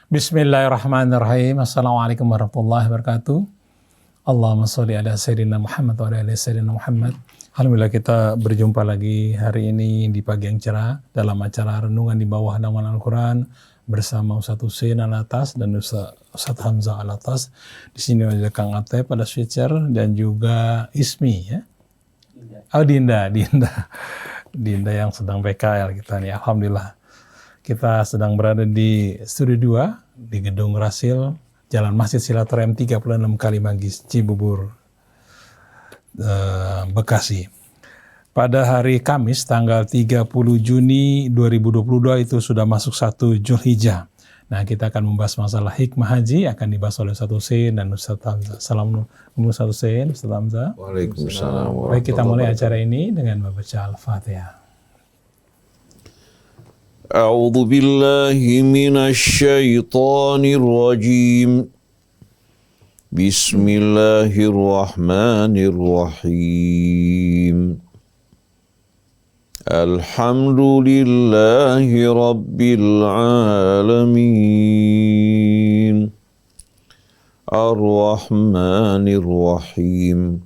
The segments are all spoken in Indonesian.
Bismillahirrahmanirrahim. Assalamualaikum warahmatullahi wabarakatuh. Allahumma sholli ala sayyidina Muhammad wa ala ali sayyidina Muhammad. Alhamdulillah kita berjumpa lagi hari ini di pagi yang cerah dalam acara renungan di bawah naungan Al-Quran bersama Ustadz Husein Alatas dan Ustadz Hamzah Alatas. Di sini ada Kang Atep pada switcher dan juga Ismi ya. Oh Dinda yang sedang PKL kita nih. Alhamdulillah. Kita sedang berada di studio 2 di Gedung Rasil, Jalan Masjid Silaturahim 36 Kalimanggis, Cibubur, Bekasi. Pada hari Kamis tanggal 30 Juni 2022 itu sudah masuk 1 Zulhijjah. Nah, kita akan membahas masalah hikmah haji, akan dibahas oleh Ustadz Husein dan Ustadz Hamzah. Assalamualaikum Ustadz Husein, Ustadz Hamzah. Waalaikumsalam. Baik, kita mulai acara ini dengan membaca Al-Fatihah. A'udzu billahi minasyaitonir rajim. Bismillahirrahmanirrahim. Alhamdulillahi rabbil alamin. Ar-Rahmanir Rahim.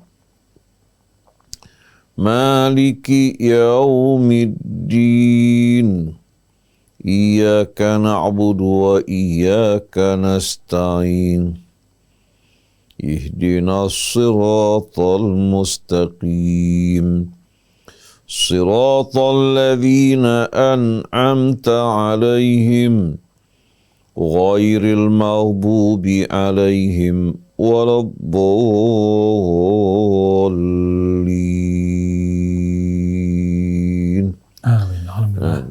Maliki yaumiddin. Iyyaka na'budu wa iyyaka nasta'in. Ihdinas siratal mustaqim. Siratal ladzina an'amta 'alaihim ghairil maghdubi 'alaihim waladdallin. Amin. Alhamdulillah.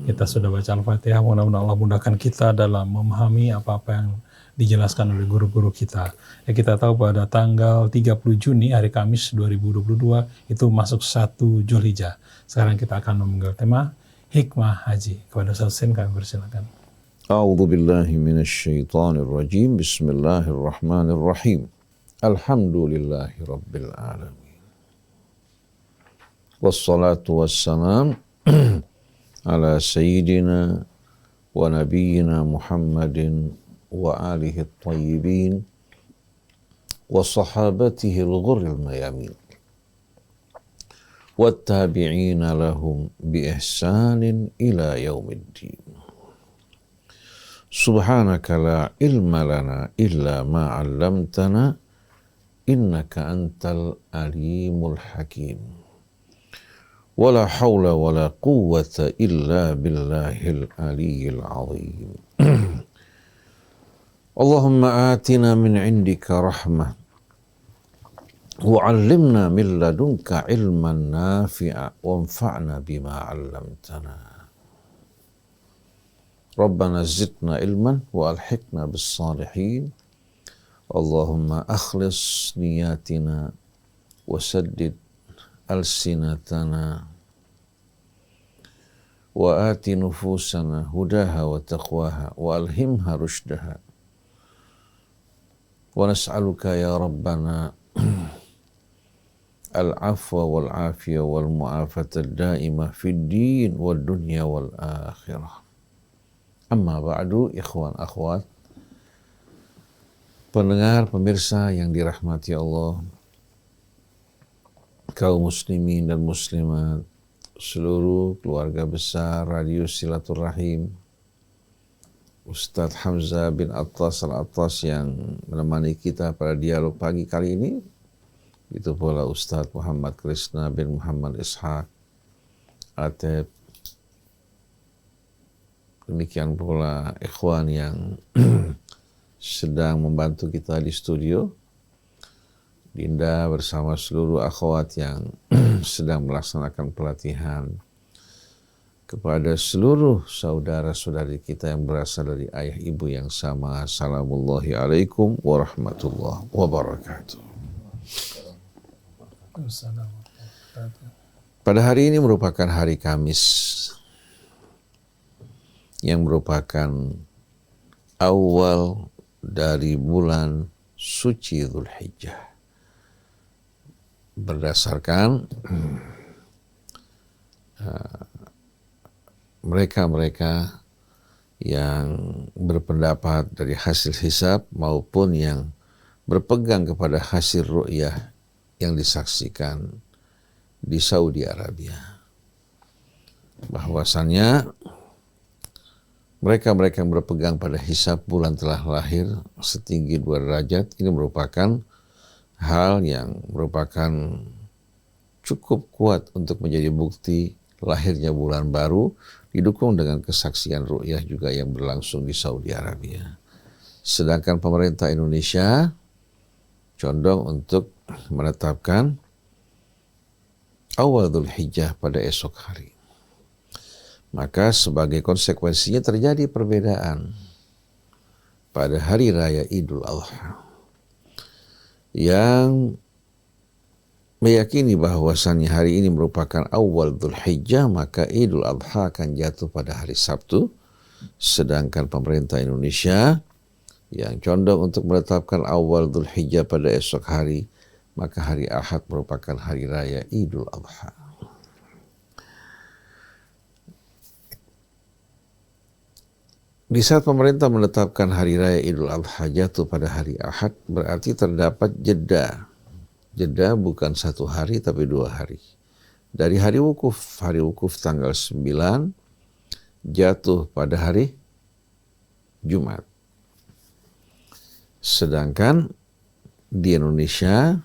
Kita sudah baca Al-Fatihah, mudah-mudahan Allah mudahkan kita dalam memahami apa-apa yang dijelaskan oleh guru-guru kita. Ya, kita tahu pada tanggal 30 Juni, hari Kamis 2022, itu masuk 1 Zulhijjah. Sekarang kita akan memegang tema hikmah haji. Kepada Ustaz Husein kami persilakan. A'udzu billahi minasyaitonir rajim. Bismillahirrahmanirrahim. Alhamdulillahi rabbil alamin. Wassalatu wassalam ala sayyidina wa nabiyyina Muhammadin wa alihi at-tayyibin wa sahabatihi al-ghurril mayamin wa tabi'ina lahum bi ihsanin ila yaumiddin. Subhanaka la ilma lana illa ma 'allamtana innaka antal alimul hakim. ولا حول ولا قوة إلا بالله العلي العظيم. اللهم آتنا من عندك رحمة وعلمنا من لدنك علما نافعا وانفعنا بما علمتنا. ربنا زدنا علما وألحقنا بالصالحين. اللهم أخلص نياتنا وسدد ألسنتنا وآت نفوسنا هداها وتقواها وألهمها رشدها ونسألك يا ربنا العفو والعافية والمعافاة الدائمة في الدين والدنيا والآخرة. أما بعد إخوان أخوات, pendengar pemirsa yang dirahmati Allah, kaum muslimin dan muslimat, seluruh keluarga besar Radio Silaturahim, Ustadz Hamzah bin Attas Al-Attas yang menemani kita pada dialog pagi kali ini, itu pula Ustadz Muhammad Krishna bin Muhammad Ishaq Atep, demikian pula ikhwan yang sedang membantu kita di studio, Dinda bersama seluruh akhwat yang sedang melaksanakan pelatihan, kepada seluruh saudara-saudari kita yang berasal dari ayah ibu yang sama. Assalamualaikum alaikum warahmatullahi wabarakatuh. Pada hari ini merupakan hari Kamis yang merupakan awal dari bulan suci Zulhijjah. Berdasarkan mereka-mereka yang berpendapat dari hasil hisab maupun yang berpegang kepada hasil ru'yah yang disaksikan di Saudi Arabia. Bahwasannya mereka-mereka yang berpegang pada hisab bulan telah lahir setinggi 2 derajat ini merupakan hal yang merupakan cukup kuat untuk menjadi bukti lahirnya bulan baru, didukung dengan kesaksian ru'yah juga yang berlangsung di Saudi Arabia. Sedangkan pemerintah Indonesia condong untuk menetapkan awal Dzulhijjah pada esok hari. Maka sebagai konsekuensinya terjadi perbedaan pada hari raya Idul Adha yang meyakini bahwasannya hari ini merupakan awal Dzulhijjah, maka Idul Adha akan jatuh pada hari Sabtu. Sedangkan pemerintah Indonesia yang condong untuk menetapkan awal Dzulhijjah pada esok hari, maka hari Ahad merupakan hari raya Idul Adha. Di saat pemerintah menetapkan hari raya Idul Adha jatuh pada hari Ahad, berarti terdapat jeda. Jeda bukan 1 hari tapi 2 hari. Dari hari wukuf tanggal 9 jatuh pada hari Jumat. Sedangkan di Indonesia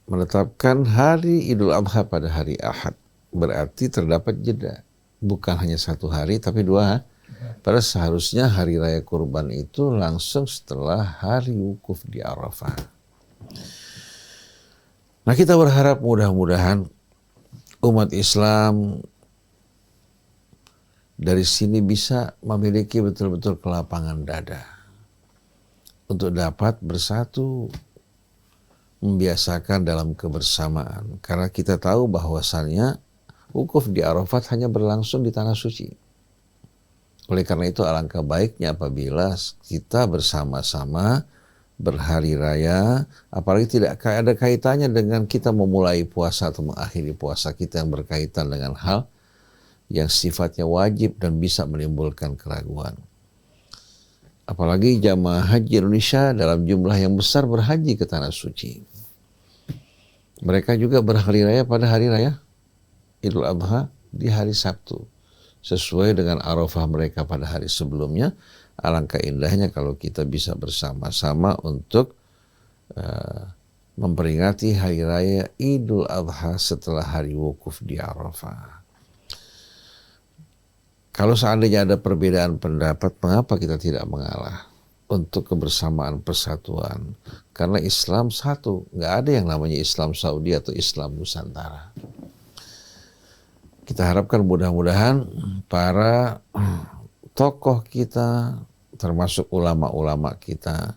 menetapkan hari Idul Adha pada hari Ahad. Berarti terdapat jeda. Bukan hanya 1 hari tapi 2. Padahal seharusnya hari raya kurban itu langsung setelah hari wukuf di Arafah. Nah, kita berharap mudah-mudahan umat Islam dari sini bisa memiliki betul-betul kelapangan dada untuk dapat bersatu, membiasakan dalam kebersamaan. Karena kita tahu bahwasannya wukuf di Arafat hanya berlangsung di Tanah Suci. Oleh karena itu alangkah baiknya apabila kita bersama-sama berhari raya, apalagi tidak ada kaitannya dengan kita memulai puasa atau mengakhiri puasa kita yang berkaitan dengan hal yang sifatnya wajib dan bisa menimbulkan keraguan. Apalagi jamaah haji Indonesia dalam jumlah yang besar berhaji ke Tanah Suci. Mereka juga berhari raya pada hari raya Idul Adha di hari Sabtu. Sesuai dengan Arafah mereka pada hari sebelumnya. Alangkah indahnya kalau kita bisa bersama-sama untuk memperingati hari raya Idul Adha setelah hari wukuf di Arafah. Kalau seandainya ada perbedaan pendapat, mengapa kita tidak mengalah untuk kebersamaan persatuan? Karena Islam satu, nggak ada yang namanya Islam Saudi atau Islam Nusantara. Kita harapkan mudah-mudahan para tokoh kita, termasuk ulama-ulama kita,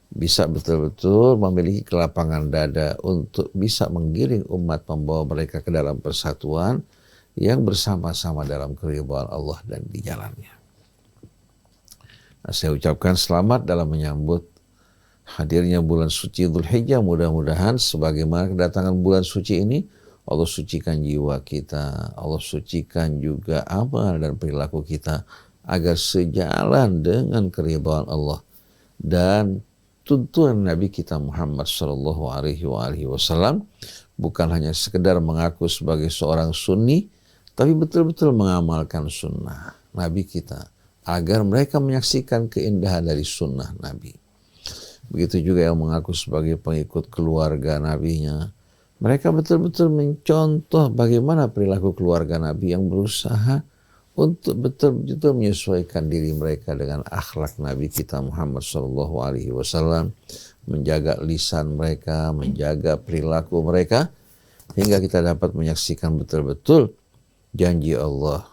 bisa betul-betul memiliki kelapangan dada untuk bisa menggiring umat, membawa mereka ke dalam persatuan yang bersama-sama dalam keridhaan Allah dan di jalannya. Nah, saya ucapkan selamat dalam menyambut hadirnya bulan suci Dzulhijjah. Mudah-mudahan sebagaimana kedatangan bulan suci ini, Allah sucikan jiwa kita, Allah sucikan juga amal dan perilaku kita agar sejalan dengan keridhaan Allah dan tuntunan Nabi kita Muhammad sallallahu alaihi wasallam, bukan hanya sekedar mengaku sebagai seorang sunni, tapi betul-betul mengamalkan sunnah Nabi kita agar mereka menyaksikan keindahan dari sunnah Nabi. Begitu juga yang mengaku sebagai pengikut keluarga Nabi-Nya, mereka betul-betul mencontoh bagaimana perilaku keluarga Nabi yang berusaha untuk betul-betul menyesuaikan diri mereka dengan akhlak Nabi kita Muhammad SAW, menjaga lisan mereka, menjaga perilaku mereka, hingga kita dapat menyaksikan betul-betul janji Allah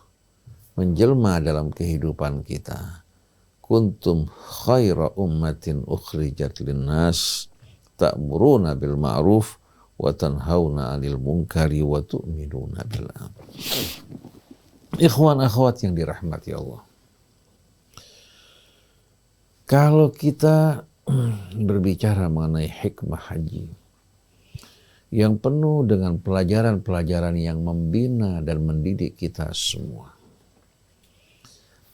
menjelma dalam kehidupan kita. Kuntum khaira ummatin ukhrijat linnas ta'muruna bil ma'ruf wa tanhauna 'anil munkari wa tu'minuna billah. Ikhwan akhwat yang dirahmati Allah. Kalau kita berbicara mengenai hikmah haji yang penuh dengan pelajaran-pelajaran yang membina dan mendidik kita semua.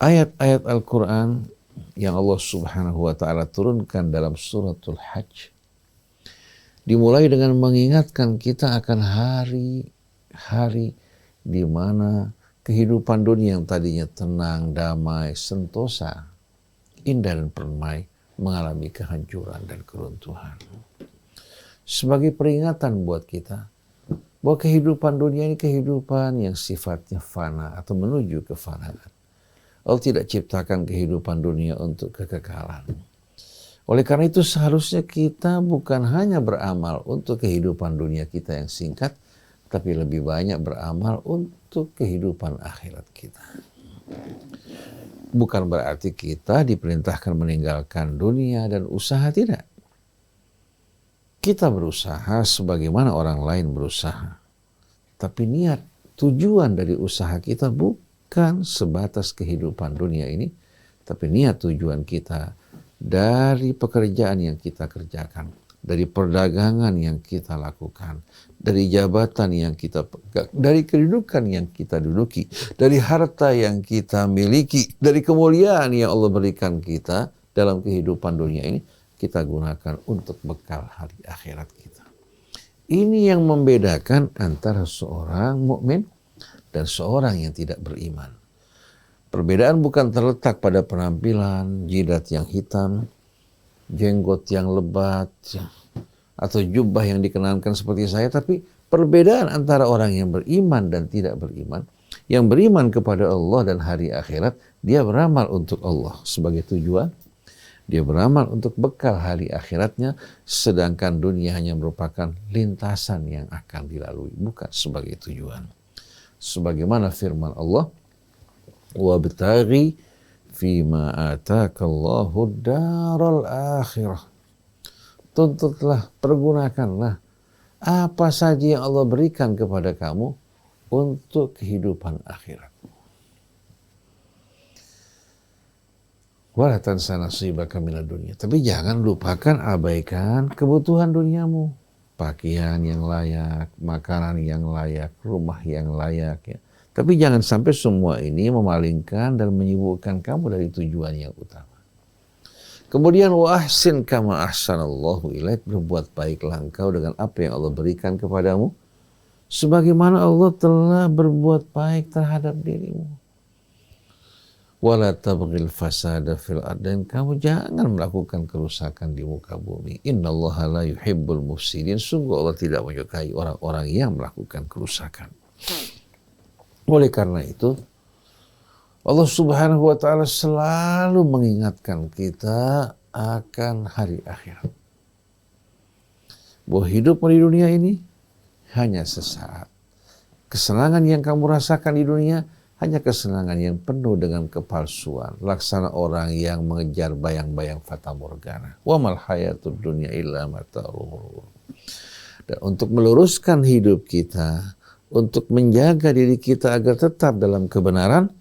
ayat-ayat Al-Quran yang Allah Subhanahu wa Ta'ala turunkan dalam suratul Hajj dimulai dengan mengingatkan kita akan hari-hari di mana kehidupan dunia yang tadinya tenang, damai, sentosa, indah dan permai mengalami kehancuran dan keruntuhan. Sebagai peringatan buat kita bahwa kehidupan dunia ini kehidupan yang sifatnya fana atau menuju kefanaan. Allah tidak ciptakan kehidupan dunia untuk kekekalan. Oleh karena itu seharusnya kita bukan hanya beramal untuk kehidupan dunia kita yang singkat, tapi lebih banyak beramal untuk kehidupan akhirat kita. Bukan berarti kita diperintahkan meninggalkan dunia dan usaha, tidak. Kita berusaha sebagaimana orang lain berusaha. Tapi niat, tujuan dari usaha kita bukan sebatas kehidupan dunia ini, tapi niat tujuan kita dari pekerjaan yang kita kerjakan, dari perdagangan yang kita lakukan, dari jabatan yang kita pegang, dari kedudukan yang kita duduki, dari harta yang kita miliki, dari kemuliaan yang Allah berikan kita dalam kehidupan dunia ini, kita gunakan untuk bekal hari akhirat kita. Ini yang membedakan antara seorang mukmin dan seorang yang tidak beriman. Perbedaan bukan terletak pada penampilan, jidat yang hitam, jenggot yang lebat, atau jubah yang dikenakan seperti saya, tapi perbedaan antara orang yang beriman dan tidak beriman. Yang beriman kepada Allah dan hari akhirat, dia beramal untuk Allah sebagai tujuan. Dia beramal untuk bekal hari akhiratnya, sedangkan dunia hanya merupakan lintasan yang akan dilalui, bukan sebagai tujuan. Sebagaimana firman Allah, wabtaghi fima atakallahu daral akhirah. Tuntutlah, pergunakanlah apa saja yang Allah berikan kepada kamu untuk kehidupan akhirat. Wala tansa nasibaka minad dunya. Tapi jangan lupakan, abaikan kebutuhan duniamu. Pakaian yang layak, makanan yang layak, rumah yang layak. Ya. Tapi jangan sampai semua ini memalingkan dan menyibukkan kamu dari tujuan yang utama. Kemudian wa ahsin kama ahsanallahu ilaik, berbuat baiklah engkau dengan apa yang Allah berikan kepadamu, sebagaimana Allah telah berbuat baik terhadap dirimu. Wala tabghil fasada fil ard, dan kamu jangan melakukan kerusakan di muka bumi. Innallaha la yuhibbul mufsidin, sungguh Allah tidak menyukai orang-orang yang melakukan kerusakan. Oleh karena itu, Allah Subhanahu wa Ta'ala selalu mengingatkan kita akan hari akhirat. Bahwa hidup di dunia ini hanya sesaat. Kesenangan yang kamu rasakan di dunia hanya kesenangan yang penuh dengan kepalsuan, laksana orang yang mengejar bayang-bayang fata morgana. Wa mal hayatud dunya illa mata'ul. Dan untuk meluruskan hidup kita, untuk menjaga diri kita agar tetap dalam kebenaran,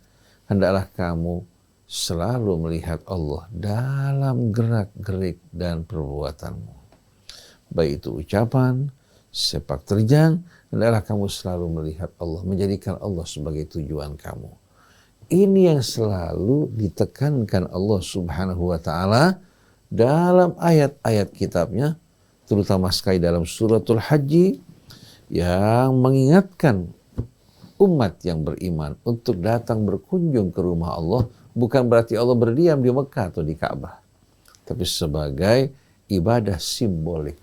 hendaklah kamu selalu melihat Allah dalam gerak-gerik dan perbuatanmu. Baik itu ucapan, sepak terjang, hendaklah kamu selalu melihat Allah, menjadikan Allah sebagai tujuan kamu. Ini yang selalu ditekankan Allah Subhanahu wa Ta'ala dalam ayat-ayat kitabnya, terutama sekali dalam suratul Hajj, yang mengingatkan umat yang beriman untuk datang berkunjung ke rumah Allah, bukan berarti Allah berdiam di Mekah atau di Ka'bah, tapi sebagai ibadah simbolik.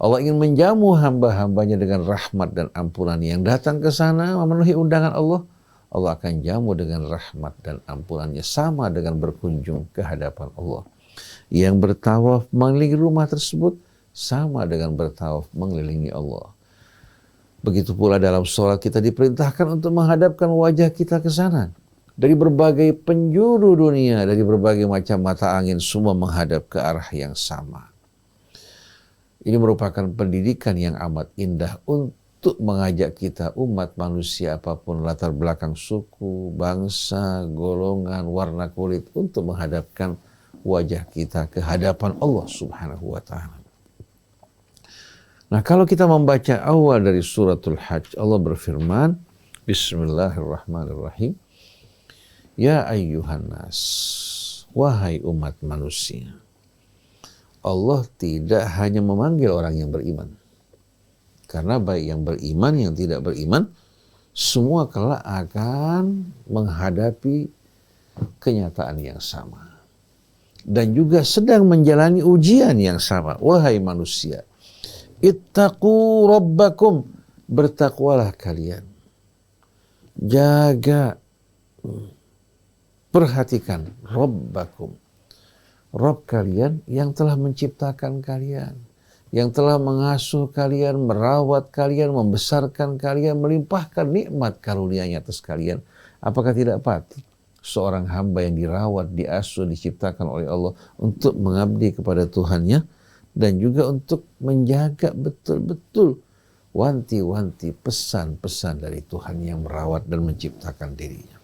Allah ingin menjamu hamba-hambanya dengan rahmat dan ampunan. Yang datang ke sana memenuhi undangan Allah, Allah akan jamu dengan rahmat dan ampunannya, sama dengan berkunjung ke hadapan Allah. Yang bertawaf mengelilingi rumah tersebut sama dengan bertawaf mengelilingi Allah. Begitu pula dalam sholat kita diperintahkan untuk menghadapkan wajah kita ke sana. Dari berbagai penjuru dunia, dari berbagai macam mata angin, semua menghadap ke arah yang sama. Ini merupakan pendidikan yang amat indah untuk mengajak kita umat manusia apapun latar belakang suku, bangsa, golongan, warna kulit, untuk menghadapkan wajah kita ke hadapan Allah Subhanahu wa Ta'ala. Nah, kalau kita membaca awal dari suratul Hajj, Allah berfirman, Bismillahirrahmanirrahim, Ya ayyuhan nas, wahai umat manusia. Allah tidak hanya memanggil orang yang beriman. Karena baik yang beriman, yang tidak beriman, semua kelak akan menghadapi kenyataan yang sama. Dan juga sedang menjalani ujian yang sama. Wahai manusia, ittaqu rabbakum, bertakwalah kalian. Jaga, perhatikan rabbakum, Rabb kalian yang telah menciptakan kalian, yang telah mengasuh kalian, merawat kalian, membesarkan kalian, melimpahkan nikmat karunia-Nya atas kalian. Apakah tidak patut seorang hamba yang dirawat, diasuh, diciptakan oleh Allah untuk mengabdi kepada Tuhannya dan juga untuk menjaga betul-betul wanti-wanti pesan-pesan dari Tuhan yang merawat dan menciptakan dirinya.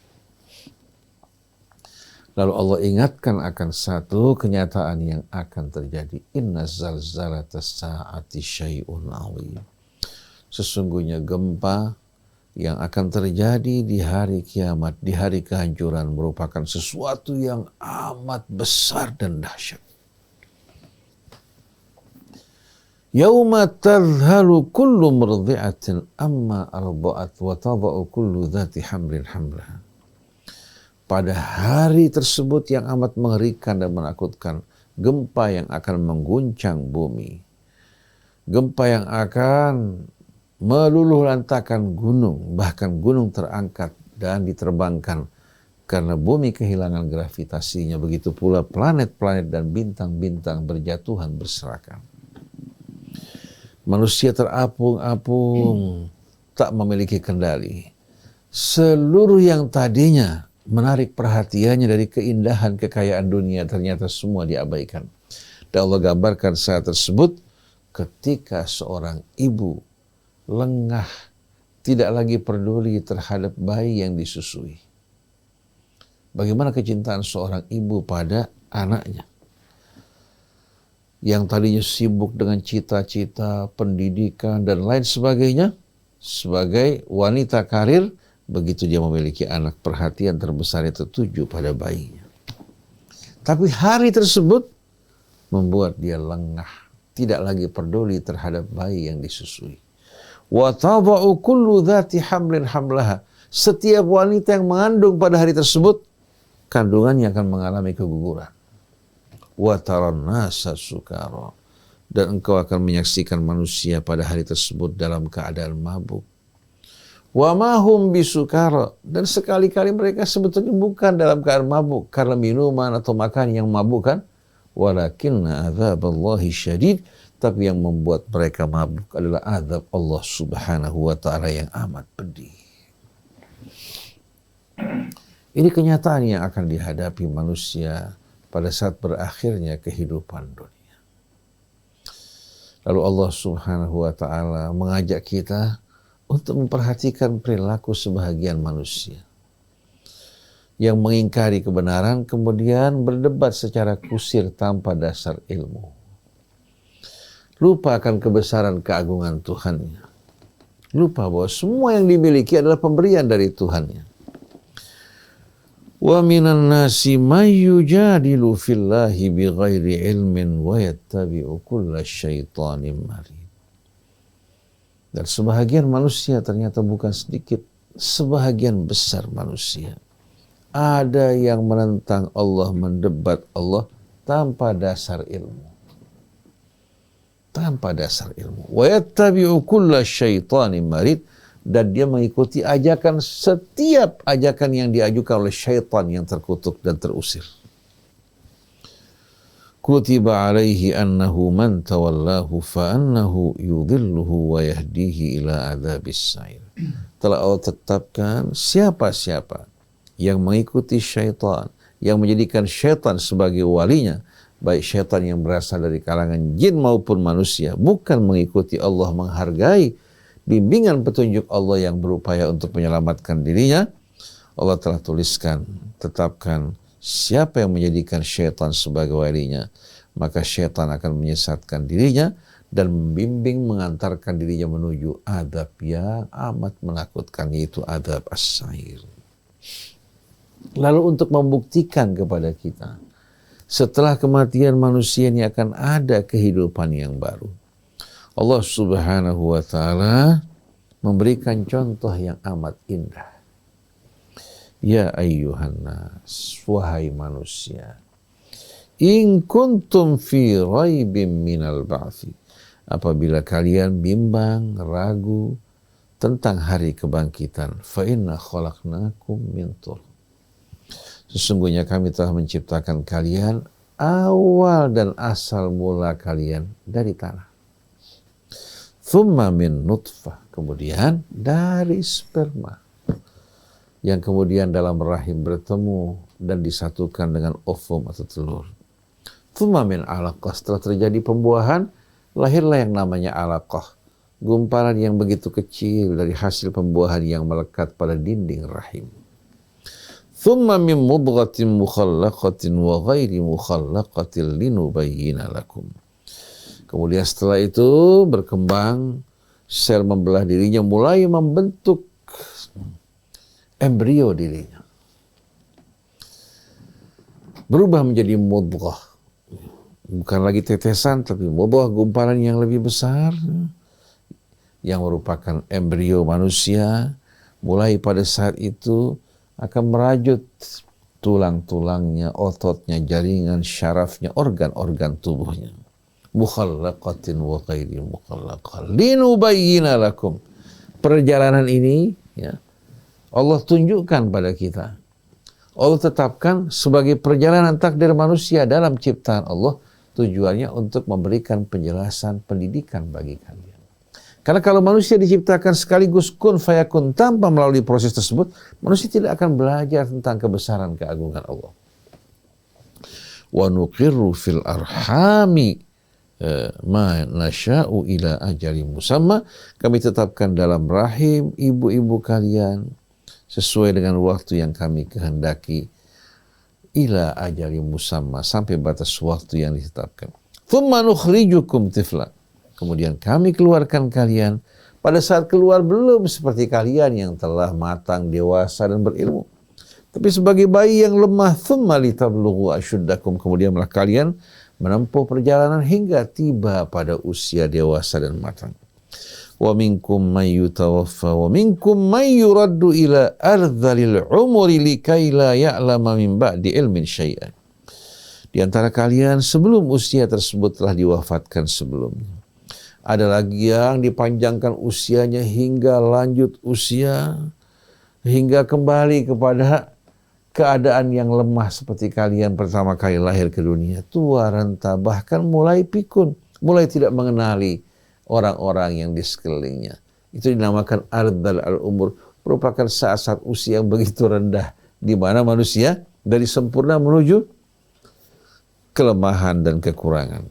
Lalu Allah ingatkan akan satu kenyataan yang akan terjadi. Inna zalzalatas sa'ati syai'un 'azim. Sesungguhnya gempa yang akan terjadi di hari kiamat, di hari kehancuran merupakan sesuatu yang amat besar dan dahsyat. Yauma tadhalu kullu murdi'atin amma arda'at wa tada'u kullu dhati hamlin hamlaha. Pada hari tersebut yang amat mengerikan dan menakutkan, gempa yang akan mengguncang bumi, gempa yang akan meluluhlantakan gunung, bahkan gunung terangkat dan diterbangkan karena bumi kehilangan gravitasinya. Begitu pula planet-planet dan bintang-bintang berjatuhan berserakan. Manusia terapung-apung, tak memiliki kendali. Seluruh yang tadinya menarik perhatiannya dari keindahan kekayaan dunia ternyata semua diabaikan. Dan Allah gambarkan saat tersebut ketika seorang ibu lengah, tidak lagi peduli terhadap bayi yang disusui. Bagaimana kecintaan seorang ibu pada anaknya yang tadinya sibuk dengan cita-cita, pendidikan dan lain sebagainya, sebagai wanita karir. Begitu dia memiliki anak, perhatian terbesar itu tertuju pada bayinya. Tapi hari tersebut membuat dia lengah, tidak lagi peduli terhadap bayi yang disusui. Wa tada'u kullu dhati hamlin hamlaha. Setiap wanita yang mengandung pada hari tersebut, kandungannya akan mengalami keguguran. Wa taran nasa sukara. Dan engkau akan menyaksikan manusia pada hari tersebut dalam keadaan mabuk. Wa mahum bisukara, dan sekali-kali mereka sebetulnya bukan dalam keadaan mabuk karena minuman atau makan yang memabukkan, walakinna adzaballahi syadid, tapi yang membuat mereka mabuk adalah azab Allah Subhanahu wa taala yang amat pedih. Ini kenyataan yang akan dihadapi manusia pada saat berakhirnya kehidupan dunia. Lalu Allah Subhanahu wa taala mengajak kita untuk memperhatikan perilaku sebahagian manusia yang mengingkari kebenaran kemudian berdebat secara kusir tanpa dasar ilmu. Lupa akan kebesaran keagungan Tuhannya. Lupa bahwa semua yang dimiliki adalah pemberian dari Tuhannya. Wa minan nasi may yujadilu fillahi bighairi ilmin wa yattabi'u kulla syaitanin marid. Dan sebahagian manusia ternyata bukan sedikit, sebahagian besar manusia. Ada yang menentang Allah, mendebat Allah tanpa dasar ilmu. Tanpa dasar ilmu. Wa yattabi'u kulla syaitanin marid, dan dia mengikuti ajakan, setiap ajakan yang diajukan oleh syaitan yang terkutuk dan terusir. Kutiba alaihi annahu man tawallahu fa annahu yudhilluhu wa yahdihi ila adzabis sa'ir. Telah Allah tetapkan siapa-siapa yang mengikuti syaitan, yang menjadikan syaitan sebagai walinya, baik syaitan yang berasal dari kalangan jin maupun manusia, bukan mengikuti Allah, menghargai bimbingan petunjuk Allah yang berupaya untuk menyelamatkan dirinya, Allah telah tuliskan, tetapkan, siapa yang menjadikan syaitan sebagai walinya, maka syaitan akan menyesatkan dirinya dan membimbing, mengantarkan dirinya menuju azab yang amat menakutkan, yaitu azab as-sa'ir. Lalu untuk membuktikan kepada kita, setelah kematian manusia ini akan ada kehidupan yang baru. Allah Subhanahu wa Ta'ala memberikan contoh yang amat indah. Ya ayyuhan nas, wahai manusia, in kuntum fi raibim minal ba'thi, apabila kalian bimbang, ragu tentang hari kebangkitan, fa inna khalaqnakum min turab, sesungguhnya kami telah menciptakan kalian awal dan asal mula kalian dari tanah. Thumma min nutfah, kemudian dari sperma, yang kemudian dalam rahim bertemu dan disatukan dengan ovum atau telur. Thumma min alaqah, setelah terjadi pembuahan, lahirlah yang namanya alaqah, gumpalan yang begitu kecil dari hasil pembuahan yang melekat pada dinding rahim. Thumma min mudghatin mukhallaqatin wa ghairi mukhallaqatin linubayyina lakum. Kemudian setelah itu berkembang, sel membelah dirinya, mulai membentuk embrio dirinya. Berubah menjadi mudghah. Bukan lagi tetesan, tapi mudghah, gumpalan yang lebih besar, yang merupakan embrio manusia. Mulai pada saat itu akan merajut tulang-tulangnya, ototnya, jaringan, syarafnya, organ-organ tubuhnya. Mukhallaqatin wa ghairi mukhallaqah linubayyina lakum. Perjalanan ini ya, Allah tunjukkan pada kita. Allah tetapkan sebagai perjalanan takdir manusia dalam ciptaan Allah, tujuannya untuk memberikan penjelasan pendidikan bagi kalian. Karena kalau manusia diciptakan sekaligus kun fayakun tanpa melalui proses tersebut, manusia tidak akan belajar tentang kebesaran keagungan Allah. Wa nuqirru fil arhami ma nasya'u ila ajali musamma, kami tetapkan dalam rahim ibu-ibu kalian sesuai dengan waktu yang kami kehendaki, ila ajali musamma, sampai batas waktu yang ditetapkan. Thumma nukhrijukum tifla, kemudian kami keluarkan kalian. Pada saat keluar belum seperti kalian yang telah matang, dewasa dan berilmu, tapi sebagai bayi yang lemah. Thumma litablughu asyuddakum, kemudian malah kalian menempuh perjalanan hingga tiba pada usia dewasa dan matang. Wa minkum may yutawaffa wa minkum may yuraddu ila ardhalil umuri likai la ya'lama min ba'di ilmin syai'an. Di antara kalian sebelum usia tersebut telah diwafatkan sebelumnya. Ada lagi yang dipanjangkan usianya hingga lanjut usia, hingga kembali kepada keadaan yang lemah seperti kalian pertama kali lahir ke dunia, tua, renta, bahkan mulai pikun, mulai tidak mengenali orang-orang yang di sekelilingnya. Itu dinamakan ardhal al-umur, merupakan saat-saat usia yang begitu rendah, di mana manusia dari sempurna menuju kelemahan dan kekurangan.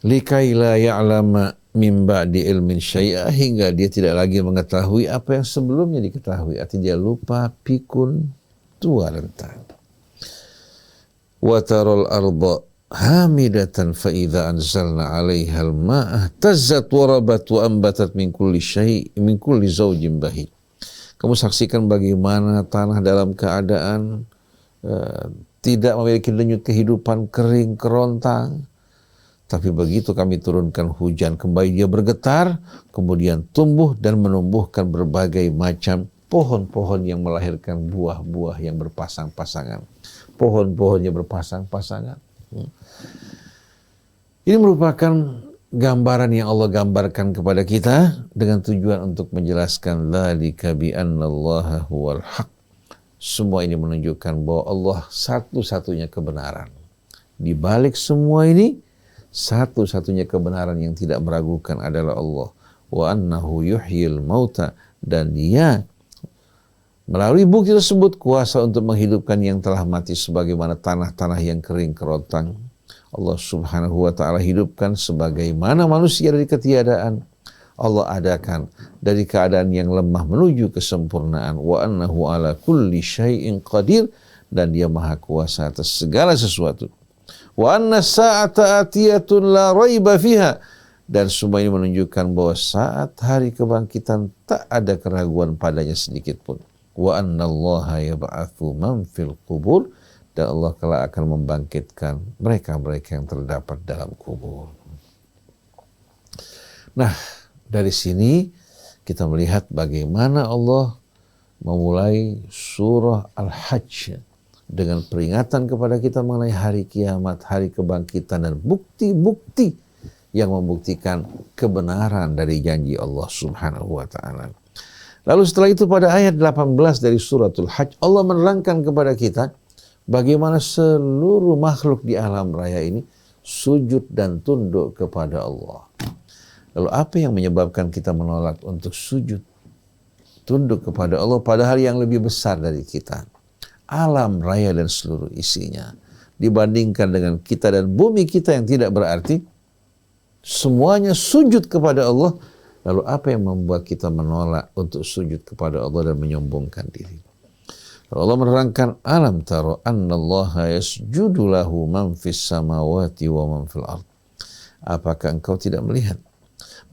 Likai la ya'lama min ba'di ilmin syai'a, hingga dia tidak lagi mengetahui apa yang sebelumnya diketahui. Artinya dia lupa, pikun, tua, renta. Wa taral arda hamidatan fa idza anzalna 'alaiha al-ma'a tazzat wa rabat wa anbatat min kulli min kulli zawjin bahij. Kamu saksikan bagaimana tanah dalam keadaan tidak memiliki denyut kehidupan, kering, kerontang. Tapi begitu kami turunkan hujan, kembali dia bergetar, kemudian tumbuh dan menumbuhkan berbagai macam pohon-pohon yang melahirkan buah-buah yang berpasang-pasangan. Pohon-pohonnya berpasang-pasangan. Ini merupakan gambaran yang Allah gambarkan kepada kita dengan tujuan untuk menjelaskan dzalika bi annallaha huwal haq. Semua ini menunjukkan bahwa Allah satu-satunya kebenaran. Di balik semua ini, satu-satunya kebenaran yang tidak meragukan adalah Allah. Wa annahu yuhyil mauta, dan dia melalui bukti tersebut kuasa untuk menghidupkan yang telah mati sebagaimana tanah-tanah yang kering kerontang. Allah Subhanahu wa ta'ala hidupkan sebagaimana manusia dari ketiadaan. Allah adakan dari keadaan yang lemah menuju kesempurnaan. Wa annahu ala kulli syai'in qadir, dan dia maha kuasa atas segala sesuatu. Wa anna sa'ata atiyatun la raiba fiha, dan semua ini menunjukkan bahwa saat hari kebangkitan tak ada keraguan padanya sedikit pun. wa annallaha yab'atsu man fil qubur, dan Allah kelak akan membangkitkan mereka-mereka yang terdapat dalam kubur. Nah, dari sini kita melihat bagaimana Allah memulai surah Al-Hajj dengan peringatan kepada kita mengenai hari kiamat, hari kebangkitan, dan bukti-bukti yang membuktikan kebenaran dari janji Allah Subhanahu wa ta'ala. Lalu setelah itu pada ayat 18 dari suratul Hajj, Allah menerangkan kepada kita bagaimana seluruh makhluk di alam raya ini sujud dan tunduk kepada Allah. Lalu apa yang menyebabkan kita menolak untuk sujud, tunduk kepada Allah padahal yang lebih besar dari kita, alam raya dan seluruh isinya, dibandingkan dengan kita dan bumi kita yang tidak berarti, semuanya sujud kepada Allah. Lalu apa yang membuat kita menolak untuk sujud kepada Allah dan menyombongkan diri? Lalu Allah menerangkan, alam taro annallaha yasjudu lahu man fis samawati wa man fil ard. Apakah engkau tidak melihat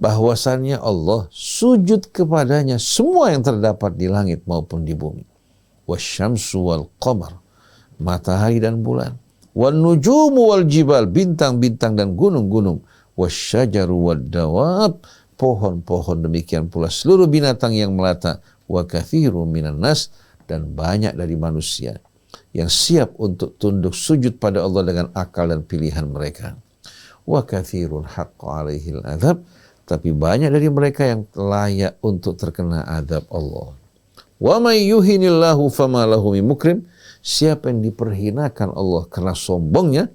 bahwasannya Allah sujud kepadanya semua yang terdapat di langit maupun di bumi. Wasyamsu wal qamar, matahari dan bulan. Wan nujumu wal jibal, bintang-bintang dan gunung-gunung. Wasyajaru wad dawab, pohon-pohon, demikian pula seluruh binatang yang melata. Wa katsirun minan nas, dan banyak dari manusia yang siap untuk tunduk sujud pada Allah dengan akal dan pilihan mereka. Wa katsirun haqqa alaihil adzab, tapi banyak dari mereka yang layak untuk terkena azab Allah. Wa may yuhinillahu fama lahu min mukrim, siapa yang diperhinakan Allah karena sombongnya,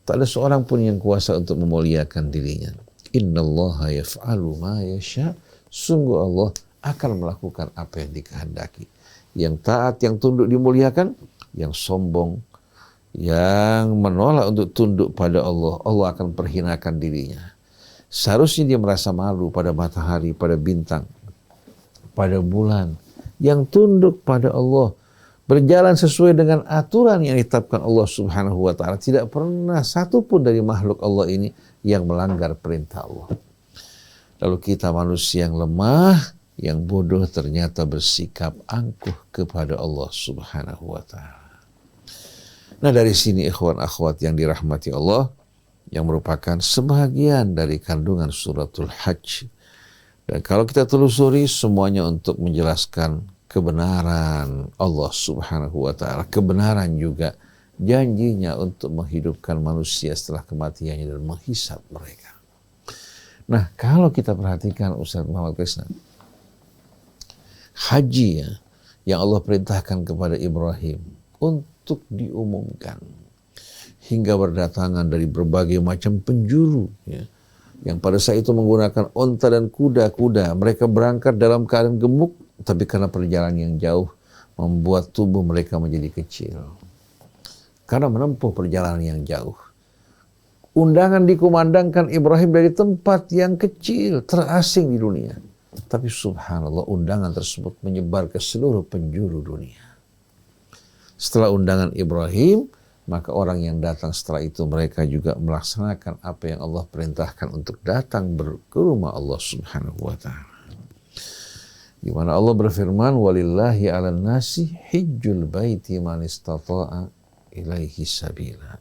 tak ada seorang pun yang kuasa untuk memuliakan dirinya. Innallaha yaf'alu ma yasha, sungguh Allah akan melakukan apa yang dikehendaki. Yang taat, yang tunduk dimuliakan, yang sombong, yang menolak untuk tunduk pada Allah, Allah akan perhinakan dirinya. Seharusnya dia merasa malu pada matahari, pada bintang, pada bulan. Yang tunduk pada Allah, berjalan sesuai dengan aturan yang ditetapkan Allah Subhanahu wa ta'ala. Tidak pernah satu pun dari makhluk Allah ini yang melanggar perintah Allah. Lalu kita manusia yang lemah, yang bodoh, ternyata bersikap angkuh kepada Allah Subhanahu wa ta'ala. Nah, dari sini ikhwan akhwat yang dirahmati Allah, yang merupakan sebahagian dari kandungan suratul Hajj. Dan kalau kita telusuri semuanya untuk menjelaskan kebenaran Allah Subhanahu wa ta'ala, kebenaran juga janjinya untuk menghidupkan manusia setelah kematiannya dan menghisab mereka. Nah, kalau kita perhatikan Ustaz Muhammad Krisna, haji ya, yang Allah perintahkan kepada Ibrahim untuk diumumkan, hingga berdatangan dari berbagai macam penjuru ya, yang pada saat itu menggunakan onta dan kuda-kuda. Mereka berangkat dalam keadaan gemuk, tapi karena perjalanan yang jauh membuat tubuh mereka menjadi kecil karena menempuh perjalanan yang jauh. Undangan dikumandangkan Ibrahim dari tempat yang kecil, terasing di dunia, tapi subhanallah undangan tersebut menyebar ke seluruh penjuru dunia. Setelah undangan Ibrahim, maka orang yang datang setelah itu mereka juga melaksanakan apa yang Allah perintahkan untuk datang ke rumah Allah Subhanahu wa ta'ala. Di mana Allah berfirman, walillahi 'alan nasi hijjul baiti man istata'a ilaihi sabila.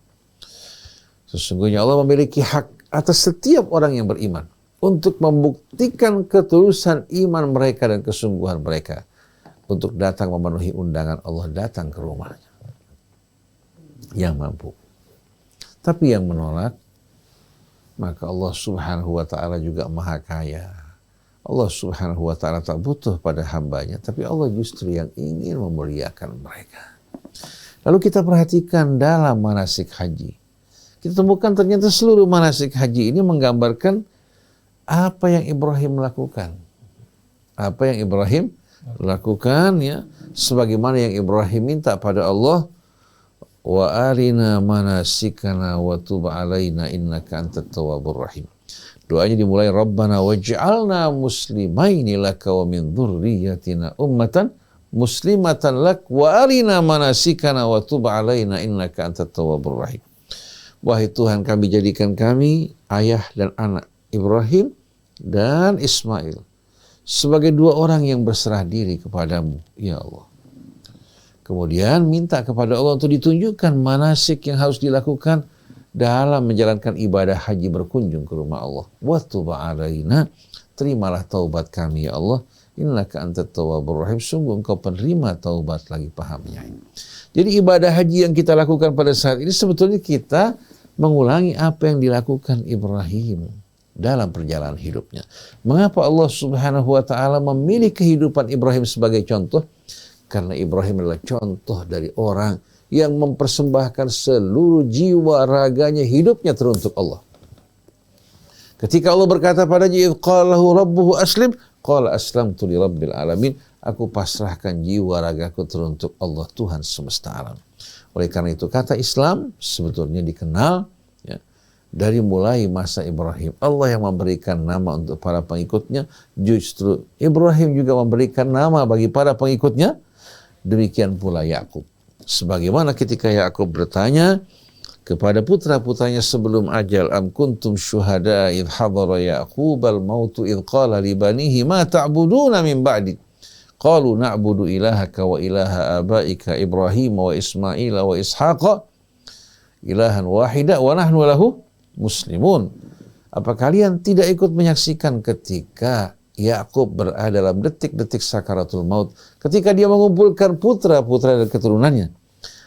Sesungguhnya Allah memiliki hak atas setiap orang yang beriman untuk membuktikan ketulusan iman mereka dan kesungguhan mereka untuk datang memenuhi undangan Allah, datang ke rumahnya. Yang mampu. Tapi yang menolak, maka Allah Subhanahu wa ta'ala juga maha kaya. Allah Subhanahu wa ta'ala tak butuh pada hambanya, tapi Allah justru yang ingin memuliakan mereka. Lalu kita perhatikan dalam manasik haji, kita temukan ternyata seluruh manasik haji ini menggambarkan apa yang Ibrahim lakukan. Apa yang Ibrahim lakukan ya, sebagaimana yang Ibrahim minta pada Allah, wa arina manasikana wa tub alaina innaka antat tawwabur rahim. Doanya dimulai Rabbana waj'alna muslimaini laka wa min dzurriyyatina ummatan muslimatan lak wa arina manasikana wa tub alaina innaka antat tawwabur rahim. Wahai Tuhan, kami jadikan kami ayah dan anak Ibrahim dan Ismail sebagai dua orang yang berserah diri kepadamu, ya Allah. Kemudian minta kepada Allah untuk ditunjukkan manasik yang harus dilakukan dalam menjalankan ibadah haji berkunjung ke rumah Allah. Wa tub alaina, terimalah taubat kami ya Allah. Innaka antat tawwabur rahim, sungguh engkau penerima taubat lagi pahamnya. Jadi ibadah haji yang kita lakukan pada saat ini sebetulnya kita mengulangi apa yang dilakukan Ibrahim dalam perjalanan hidupnya. Mengapa Allah Subhanahu wa taala memilih kehidupan Ibrahim sebagai contoh? Karena Ibrahim adalah contoh dari orang yang mempersembahkan seluruh jiwa raganya, hidupnya teruntuk Allah. Ketika Allah berkata padanya, "Idz qala lahu rabbuhu aslim," qala aslamtu li rabbil alamin. Aku pasrahkan jiwa ragaku teruntuk Allah, Tuhan semesta alam. Oleh karena itu kata Islam sebetulnya dikenal ya, dari mulai masa Ibrahim. Allah yang memberikan nama untuk para pengikutnya. Justru Ibrahim juga memberikan nama bagi para pengikutnya. Demikian pula Yakub. Sebagaimana ketika Yakub bertanya kepada putra-putranya sebelum ajal, am kuntum syuhada idh hadara Yaqubal mautu idh qala li banihi ma ta'buduna min ba'di qalu na'budu ilahaka wa ilaha abaika Ibrahim wa Ismail wa Ishaqa ilahan wahida wa nahnu lahu muslimun. Apa kalian tidak ikut menyaksikan ketika Yakub berada dalam detik-detik sakaratul maut, ketika dia mengumpulkan putra-putra dan keturunannya,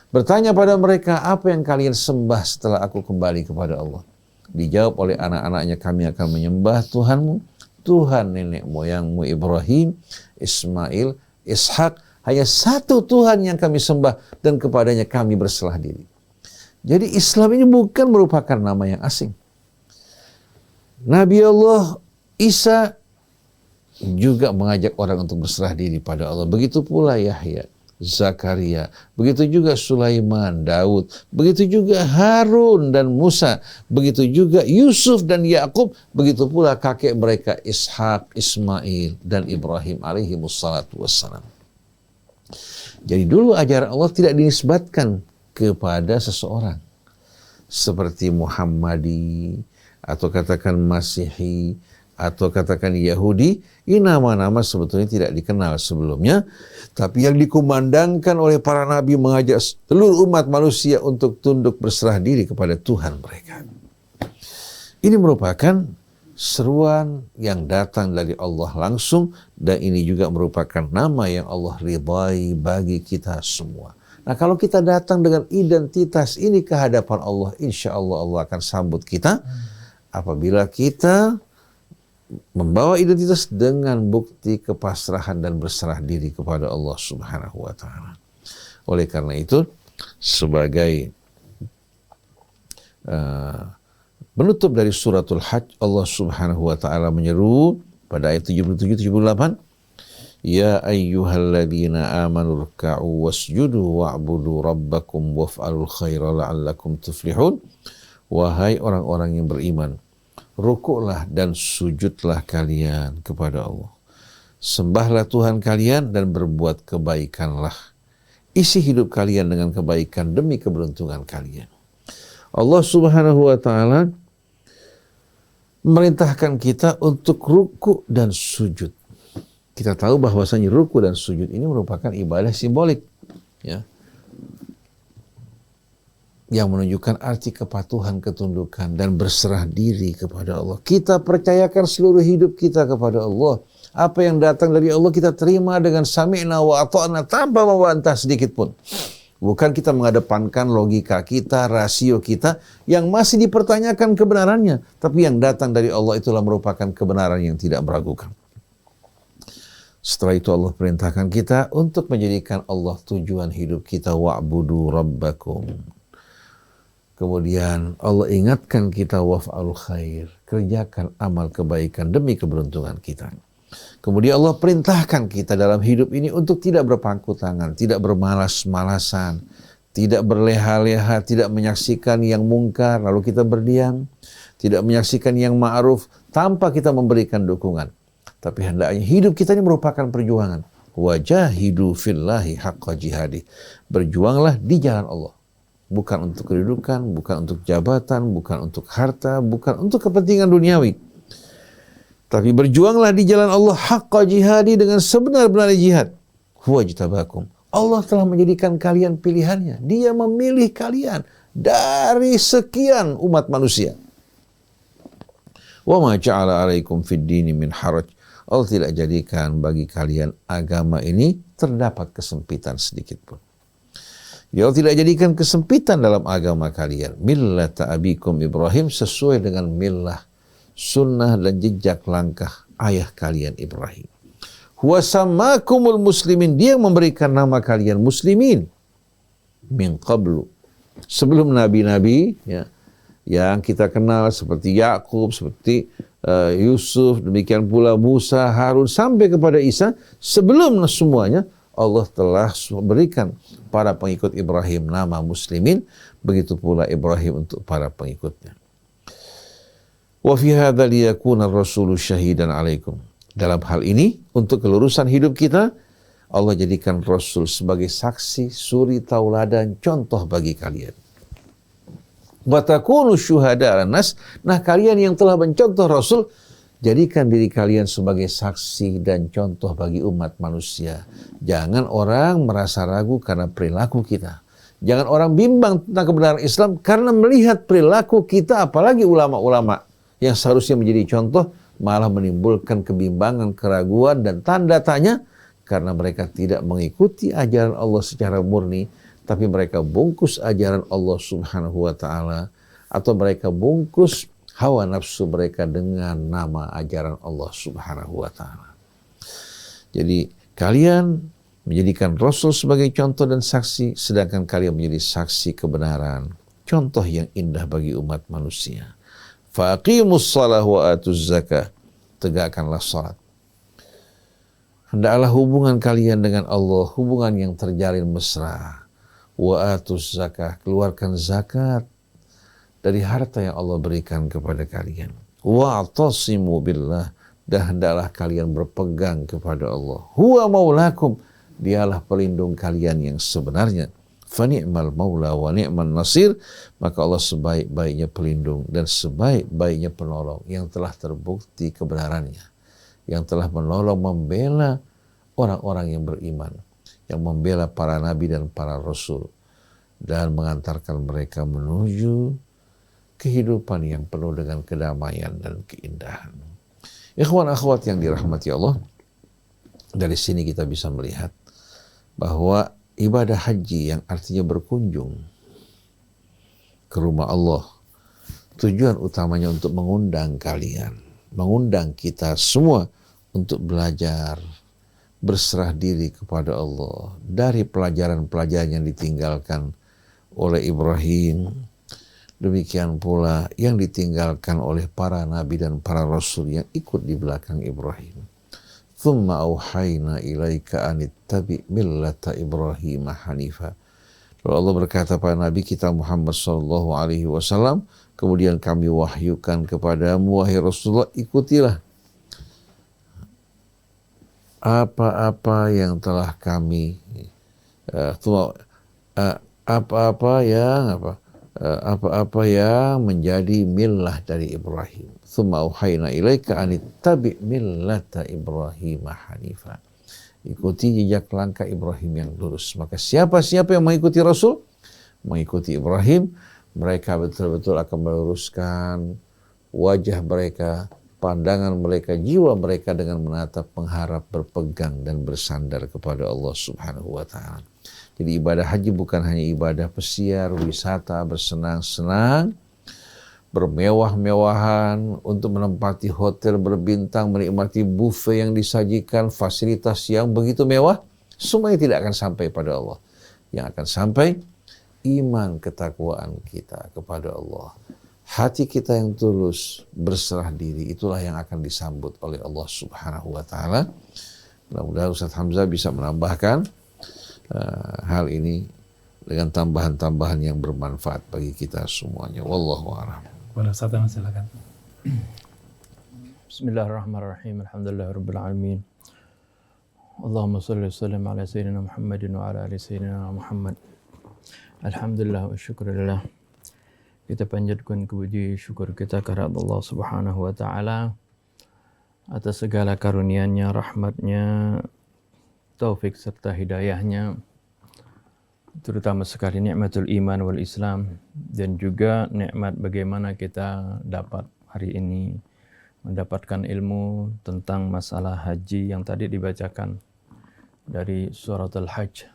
bertanya pada mereka, apa yang kalian sembah setelah aku kembali kepada Allah? Dijawab oleh anak-anaknya, kami akan menyembah Tuhanmu, Tuhan nenek moyangmu Ibrahim, Ismail, Ishak. Hanya satu Tuhan yang kami sembah dan kepadanya kami berserah diri. Jadi Islam ini bukan merupakan nama yang asing. Nabi Allah Isa juga mengajak orang untuk berserah diri pada Allah. Begitu pula Yahya, Zakaria, begitu juga Sulaiman, Daud, begitu juga Harun dan Musa, begitu juga Yusuf dan Yakub, begitu pula kakek mereka Ishak, Ismail dan Ibrahim alaihi wassalatu wassalam. Jadi dulu ajaran Allah tidak dinisbatkan kepada seseorang seperti Muhammadi atau katakan Masihi atau katakan Yahudi. Ini nama-nama sebetulnya tidak dikenal sebelumnya, tapi yang dikumandangkan oleh para nabi mengajak seluruh umat manusia untuk tunduk berserah diri kepada Tuhan mereka. Ini merupakan seruan yang datang dari Allah langsung, dan ini juga merupakan nama yang Allah ridhai bagi kita semua. Nah, kalau kita datang dengan identitas ini ke hadapan Allah, insya Allah Allah akan sambut kita. Apabila kita membawa identitas dengan bukti kepasrahan dan berserah diri kepada Allah Subhanahu wa taala. Oleh karena itu, sebagai penutup dari suratul Hajj, Allah Subhanahu wa taala menyeru pada ayat 77-78, "Ya ayyuhalladzina amanu ruk'u wasjudu wa'budu rabbakum waf'alul khaira la'allakum tuflihun." Wahai orang-orang yang beriman, rukuklah dan sujudlah kalian kepada Allah. Sembahlah Tuhan kalian dan berbuat kebaikanlah. Isi hidup kalian dengan kebaikan demi keberuntungan kalian. Allah Subhanahu wa taala memerintahkan kita untuk ruku dan sujud. Kita tahu bahwasanya ruku dan sujud ini merupakan ibadah simbolik, ya, yang menunjukkan arti kepatuhan, ketundukan, dan berserah diri kepada Allah. Kita percayakan seluruh hidup kita kepada Allah. Apa yang datang dari Allah kita terima dengan sami'na wa ata'na tanpa membantah sedikit pun. Bukan kita mengedepankan logika kita, rasio kita yang masih dipertanyakan kebenarannya. Tapi yang datang dari Allah itulah merupakan kebenaran yang tidak meragukan. Setelah itu Allah perintahkan kita untuk menjadikan Allah tujuan hidup kita. Wa'budu rabbakum. Kemudian Allah ingatkan kita waf'alul khair, kerjakan amal kebaikan demi keberuntungan kita. Kemudian Allah perintahkan kita dalam hidup ini untuk tidak berpangku tangan, tidak bermalas-malasan, tidak berleha-leha, tidak menyaksikan yang mungkar lalu kita berdiam, tidak menyaksikan yang ma'ruf tanpa kita memberikan dukungan. Tapi hendaknya hidup kita ini merupakan perjuangan. Wajahidu fillahi haqqa jihadi. Berjuanglah di jalan Allah. Bukan untuk kedudukan, bukan untuk jabatan, bukan untuk harta, bukan untuk kepentingan duniawi. Tapi berjuanglah di jalan Allah haqqa jihadi, dengan sebenar-benar jihad. Huwa jitabakum. Allah telah menjadikan kalian pilihannya. Dia memilih kalian dari sekian umat manusia. Wa ma ja'ala 'alaikum fid dini min haraj. Allah tidak jadikan bagi kalian agama ini terdapat kesempitan sedikit pun. Allah tidak jadikan kesempitan dalam agama kalian. Millata abikum Ibrahim, sesuai dengan millah, sunnah dan jejak langkah ayah kalian Ibrahim. Huwa sammakumul muslimin, dia memberikan nama kalian muslimin min qablu, sebelum nabi-nabi ya, yang kita kenal seperti Yakub, seperti Yusuf, demikian pula Musa, Harun, sampai kepada Isa. Sebelum semuanya Allah telah berikan para pengikut Ibrahim nama muslimin, begitu pula Ibrahim untuk para pengikutnya. Wa fi hadza liyakuna ar-rasulu syahidan 'alaikum. Dalam hal ini, untuk kelurusan hidup kita, Allah jadikan Rasul sebagai saksi, suri tauladan, contoh bagi kalian. Wa takunu syuhada 'alan nas. Nah, kalian yang telah mencontoh Rasul, jadikan diri kalian sebagai saksi dan contoh bagi umat manusia. Jangan orang merasa ragu karena perilaku kita. Jangan orang bimbang tentang kebenaran Islam karena melihat perilaku kita, apalagi ulama-ulama yang seharusnya menjadi contoh, malah menimbulkan kebimbangan, keraguan, dan tanda tanya karena mereka tidak mengikuti ajaran Allah secara murni, tapi mereka bungkus ajaran Allah Subhanahu wa ta'ala, atau mereka bungkus hawa nafsu mereka dengan nama ajaran Allah Subhanahu wa ta'ala. Jadi kalian menjadikan Rasul sebagai contoh dan saksi, sedangkan kalian menjadi saksi kebenaran, contoh yang indah bagi umat manusia. Faqimus shalah wa atuz zakah. Tegakkanlah salat. Hendaklah hubungan kalian dengan Allah hubungan yang terjalin mesra. Wa atuz zakah. Keluarkan zakat dari harta yang Allah berikan kepada kalian. Wa'tasimu billah. Dan hendaklah kalian berpegang kepada Allah. Huwa maulakum. Dialah pelindung kalian yang sebenarnya. Fani'mal maula wa ni'man nasir. Maka Allah sebaik-baiknya pelindung dan sebaik-baiknya penolong yang telah terbukti kebenarannya, yang telah menolong, membela orang-orang yang beriman, yang membela para nabi dan para rasul, dan mengantarkan mereka menuju kehidupan yang penuh dengan kedamaian dan keindahan. Ikhwan akhwat yang dirahmati Allah, dari sini kita bisa melihat bahwa ibadah haji yang artinya berkunjung ke rumah Allah, tujuan utamanya untuk mengundang kalian, mengundang kita semua untuk belajar, berserah diri kepada Allah dari pelajaran-pelajaran yang ditinggalkan oleh Ibrahim, demikian pula yang ditinggalkan oleh para nabi dan para rasul yang ikut di belakang Ibrahim. Thumma auhayna ilaika anittabi millata Ibrahim hanifa. Lalu Allah berkata pada Nabi kita Muhammad sallallahu alaihi wasallam, kemudian kami wahyukan kepadamu wahai Rasulullah, ikutilah apa-apa yang telah kami apa-apa yang menjadi millah dari Ibrahim. Tsumma auhayna ilaika anittabi millata Ibrahim hanifa. Ikuti jejak langkah Ibrahim yang lurus. Maka siapa-siapa yang mengikuti Rasul, mengikuti Ibrahim, mereka betul-betul akan meluruskan wajah mereka, pandangan mereka, jiwa mereka dengan menatap, mengharap, berpegang dan bersandar kepada Allah Subhanahu wa ta'ala. Jadi ibadah haji bukan hanya ibadah pesiar, wisata, bersenang-senang, bermewah-mewahan, untuk menempati hotel berbintang, menikmati buffet yang disajikan, fasilitas yang begitu mewah, semuanya tidak akan sampai pada Allah. Yang akan sampai iman ketakwaan kita kepada Allah. Hati kita yang tulus, berserah diri, itulah yang akan disambut oleh Allah Subhanahu wa ta'ala. Mudah-mudahan Ustaz Hamzah bisa menambahkan hal ini dengan tambahan-tambahan yang bermanfaat bagi kita semuanya. Wallahu a'lam. Boleh Ustaz, silakan. Bismillahirrahmanirrahim. Alhamdulillahirabbil alamin. Allahumma shalli wa sallim ala sayyidina Muhammadin wa ala ali sayyidina Muhammad. Alhamdulillah wa syukurillah. Kita panjatkan puji syukur kita kepada Allah Subhanahu wa taala atas segala karunia-Nya, rahmat-Nya, taufik serta hidayah-Nya, terutama sekali nikmatul iman wal Islam, dan juga nikmat bagaimana kita dapat hari ini mendapatkan ilmu tentang masalah haji yang tadi dibacakan dari suratul Hajj,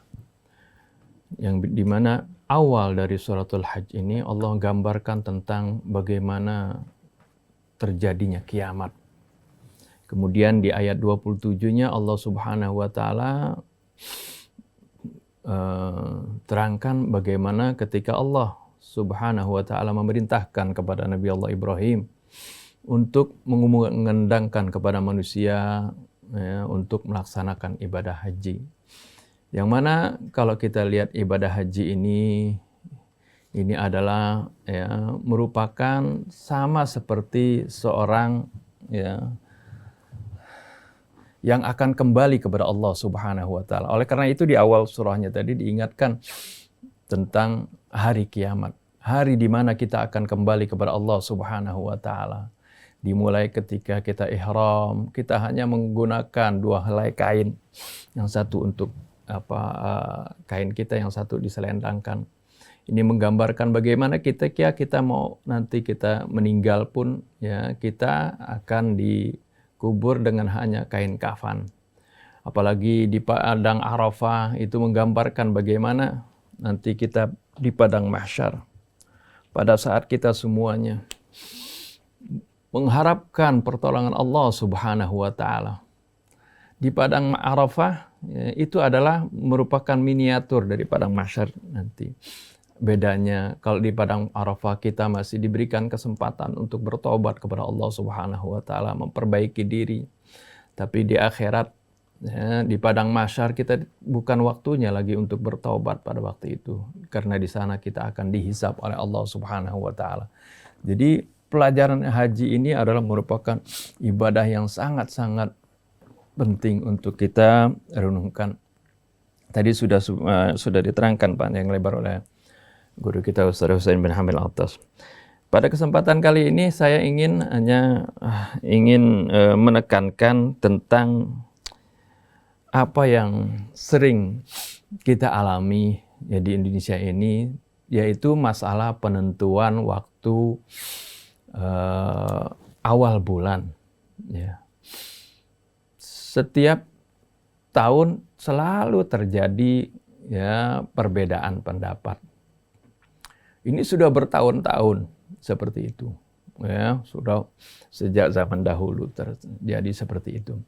yang dimana awal dari suratul Hajj ini Allah gambarkan tentang bagaimana terjadinya kiamat. Kemudian di ayat 27-nya Allah Subhanahu wa taala terangkan bagaimana ketika Allah Subhanahu wa taala memerintahkan kepada Nabi Allah Ibrahim untuk mengendangkan kepada manusia untuk melaksanakan ibadah haji. Yang mana kalau kita lihat ibadah haji ini adalah merupakan sama seperti seorang yang akan kembali kepada Allah Subhanahu wa taala. Oleh karena itu di awal surahnya tadi diingatkan tentang hari kiamat. Hari di mana kita akan kembali kepada Allah Subhanahu wa taala. Dimulai ketika kita ihram, kita hanya menggunakan 2 helai kain. Yang satu untuk kain kita, yang satu diselendangkan. Ini menggambarkan bagaimana ketika kita mau nanti kita meninggal pun kita akan kubur dengan hanya kain kafan. Apalagi di padang Arafah itu menggambarkan bagaimana nanti kita di padang mahsyar. Pada saat kita semuanya mengharapkan pertolongan Allah Subhanahu wa taala. Di padang Arafah itu adalah merupakan miniatur dari padang mahsyar nanti. Bedanya kalau di padang Arafah kita masih diberikan kesempatan untuk bertobat kepada Allah Subhanahu wa taala, memperbaiki diri. Tapi di akhirat di padang mahsyar kita bukan waktunya lagi untuk bertobat pada waktu itu, karena di sana kita akan dihisab oleh Allah Subhanahu wa taala. Jadi pelajaran haji ini adalah merupakan ibadah yang sangat-sangat penting untuk kita renungkan. Tadi sudah diterangkan panjang lebar oleh guru kita Ustaz Husain bin Hamil Al-Attas. Pada kesempatan kali ini saya ingin menekankan tentang apa yang sering kita alami di Indonesia ini, yaitu masalah penentuan waktu awal bulan. Setiap tahun selalu terjadi perbedaan pendapat. Ini sudah bertahun-tahun seperti itu. Sudah sejak zaman dahulu terjadi seperti itu.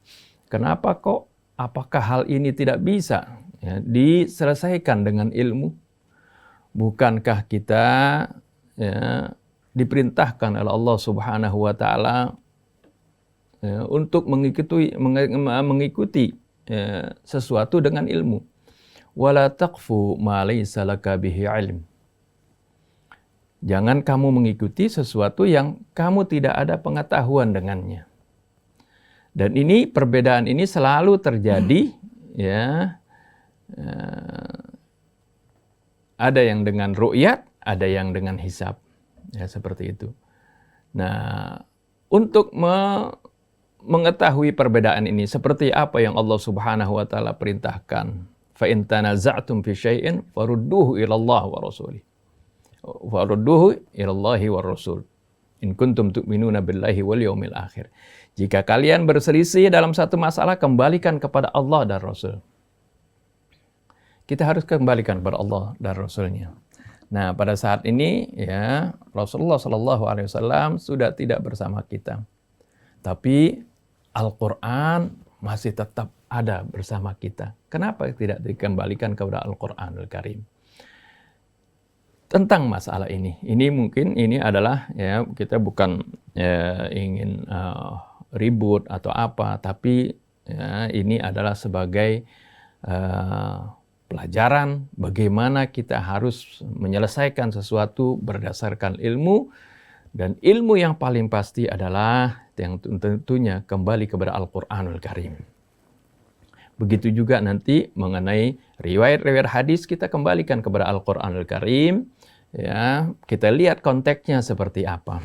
Kenapa kok? Apakah hal ini tidak bisa diselesaikan dengan ilmu? Bukankah kita diperintahkan oleh Allah Subhanahu wa taala untuk mengikuti sesuatu dengan ilmu? Wala taqfu ma laysa laka bihi ilm. Jangan kamu mengikuti sesuatu yang kamu tidak ada pengetahuan dengannya. Dan ini perbedaan ini selalu terjadi ada yang dengan ru'yat, ada yang dengan hisab. Seperti itu. Nah, untuk mengetahui perbedaan ini seperti apa yang Allah Subhanahu wa taala perintahkan, fa in tanaza'tum fi syai'in farudduhu ila Allah wa rasulih. Farudduhu ila Allah wa rasul. In kuntum tu'minuna billahi wal yaumil akhir. Jika kalian berselisih dalam satu masalah, kembalikan kepada Allah dan Rasul. Kita harus kembalikan kepada Allah dan Rasulnya. Nah, pada saat ini Rasulullah SAW sudah tidak bersama kita. Tapi Al-Quran masih tetap ada bersama kita. Kenapa tidak dikembalikan kepada Al-Quranul Karim? Tentang masalah ini mungkin ini adalah kita bukan ingin ribut atau apa, tapi ini adalah sebagai pelajaran bagaimana kita harus menyelesaikan sesuatu berdasarkan ilmu, dan ilmu yang paling pasti adalah yang tentunya kembali kepada Al-Quranul Karim. Begitu juga nanti mengenai riwayat-riwayat hadis, kita kembalikan kepada Al-Quranul Karim. Kita lihat konteksnya seperti apa.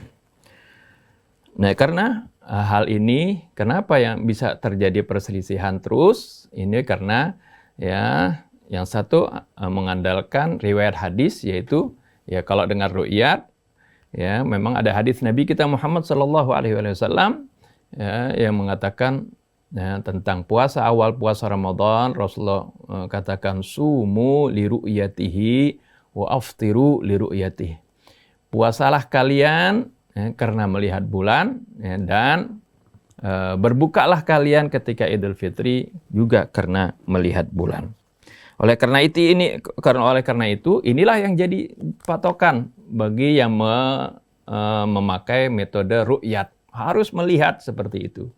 Nah, karena hal ini, kenapa yang bisa terjadi perselisihan terus? Ini karena ya yang satu mengandalkan riwayat hadis, yaitu ya kalau dengar ru'yat, ya memang ada hadis Nabi kita Muhammad Sallallahu Alaihi Wasallam ya, yang mengatakan ya, tentang puasa, awal puasa Ramadan, Rasulullah katakan sumu li ru'yatihi wa aftiru li ru'yatihi. Puasalah kalian ya, karena melihat bulan ya, dan berbukalah kalian ketika Idul Fitri juga karena melihat bulan. Oleh karena itu inilah yang jadi patokan bagi yang memakai metode ru'yat, harus melihat seperti itu.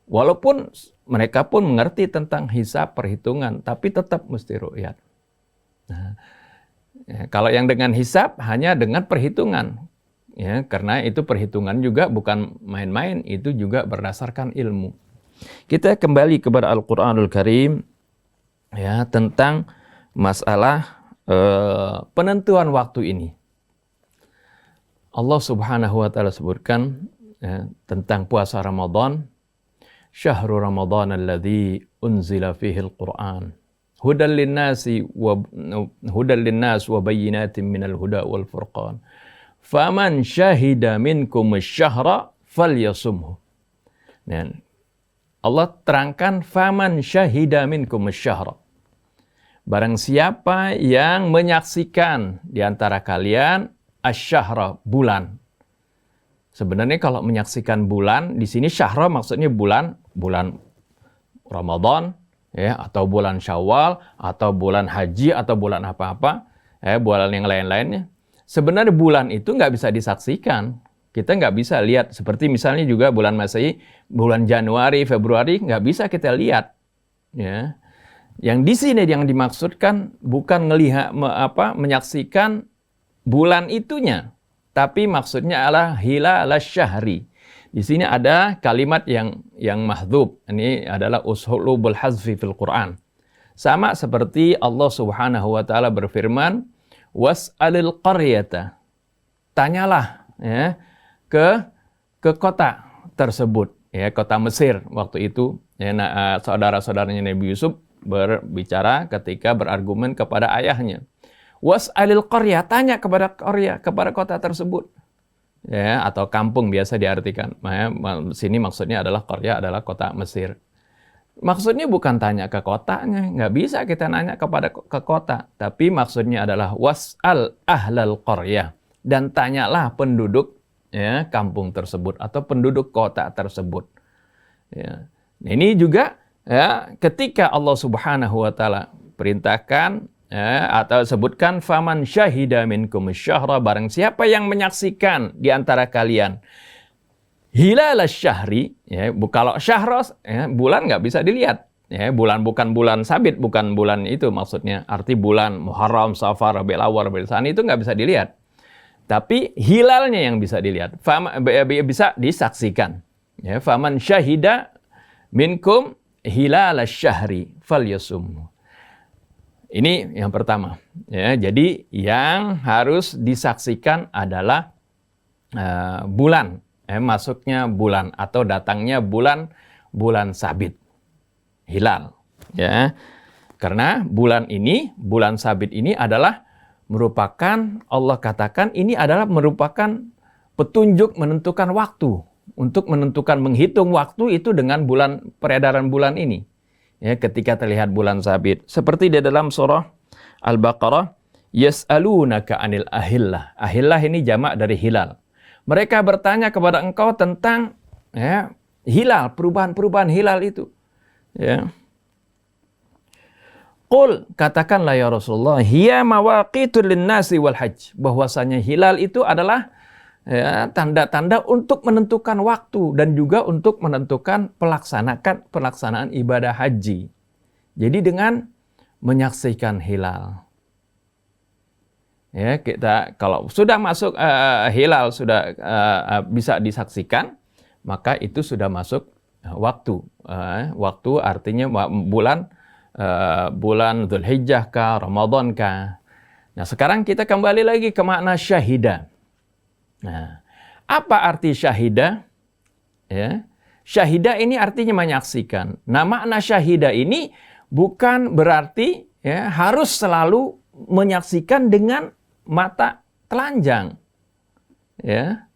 Walaupun mereka pun mengerti tentang hisab perhitungan, tapi tetap mesti ru'yat. Nah, ya, kalau yang dengan hisab hanya dengan perhitungan, ya, karena itu perhitungan juga bukan main-main, itu juga berdasarkan ilmu. Kita kembali kepada Al-Quranul Karim, ya, tentang masalah penentuan waktu ini. Allah Subhanahu wa taala sebutkan ya, tentang puasa Ramadan, syahrul Ramadan alladzi unzila fihi al-Qur'an hudan lin-nasi wa bayyinatin minal huda wal furqan. Faman syahida minkum asy-syahra falyasumhu. Dan Allah terangkan faman syahida minkum asy-syahra. Barang siapa yang menyaksikan di antara kalian asy-syahra, bulan. Sebenarnya kalau menyaksikan bulan di sini syahra maksudnya bulan Ramadan ya, atau bulan Syawal atau bulan haji atau bulan apa-apa ya, bulan yang lain-lainnya. Sebenarnya bulan itu nggak bisa disaksikan. Kita nggak bisa lihat seperti misalnya juga bulan Masehi, bulan Januari, Februari nggak bisa kita lihat ya. Yang di sini yang dimaksudkan bukan menyaksikan bulan itunya, tapi maksudnya adalah hilal syahri. Di sini ada kalimat yang mahdzub. Ini adalah usulubul hazfi fil Quran. Sama seperti Allah Subhanahu wa taala berfirman, was'alil qaryata. Tanyalah ya ke kota tersebut, ya kota Mesir waktu itu. Ya, saudara-saudaranya Nabi Yusuf berbicara ketika berargumen kepada ayahnya. Was'alil qaryah, tanya kepada kota tersebut. Ya, atau kampung biasa diartikan. Nah, sini maksudnya adalah qaryah adalah kota Mesir. Maksudnya bukan tanya ke kotanya, nggak bisa kita nanya ke kota, tapi maksudnya adalah was'al ahlal qaryah, dan tanyalah penduduk ya kampung tersebut atau penduduk kota tersebut. Ya. Ini juga ya ketika Allah Subhanahu wa taala perintahkan ya, atau sebutkan faman syahida minkum syahra, barang siapa yang menyaksikan di antara kalian hilal syahri ya, kalau syahros ya, bulan nggak bisa dilihat ya, bulan bukan bulan sabit, bukan bulan itu maksudnya, arti bulan Muharram, Safar, Rabiul Awwal, Rabiul Tsani itu nggak bisa dilihat, tapi hilalnya yang bisa dilihat, bisa disaksikan ya. Faman syahida minkum hilal syahri falyasum. Ini yang pertama ya. Jadi yang harus disaksikan adalah bulan, masuknya bulan atau datangnya bulan sabit, hilal ya. Karena bulan sabit ini adalah merupakan, Allah katakan ini adalah merupakan petunjuk menentukan waktu, untuk menentukan menghitung waktu itu dengan peredaran bulan ini. Ya, ketika terlihat bulan sabit, seperti di dalam surah Al-Baqarah, yas'alunaka 'anil ahillah. Ahillah ini jamak dari hilal. Mereka bertanya kepada engkau tentang ya, hilal, perubahan hilal itu. Ya. Qul, katakanlah ya Rasulullah, hiya mawaqitul linnasi wal hajj, bahwasanya hilal itu adalah ya, tanda-tanda untuk menentukan waktu dan juga untuk menentukan pelaksanaan ibadah haji. Jadi dengan menyaksikan hilal, ya kita kalau sudah masuk hilal sudah bisa disaksikan, maka itu sudah masuk waktu. Waktu artinya bulan Dzulhijjah kah, Ramadan kah. Nah sekarang kita kembali lagi ke makna syahida. Nah, apa arti syahida? Ya. Syahida ini artinya menyaksikan. Nah, makna syahida ini bukan berarti ya harus selalu menyaksikan dengan mata telanjang. Ya.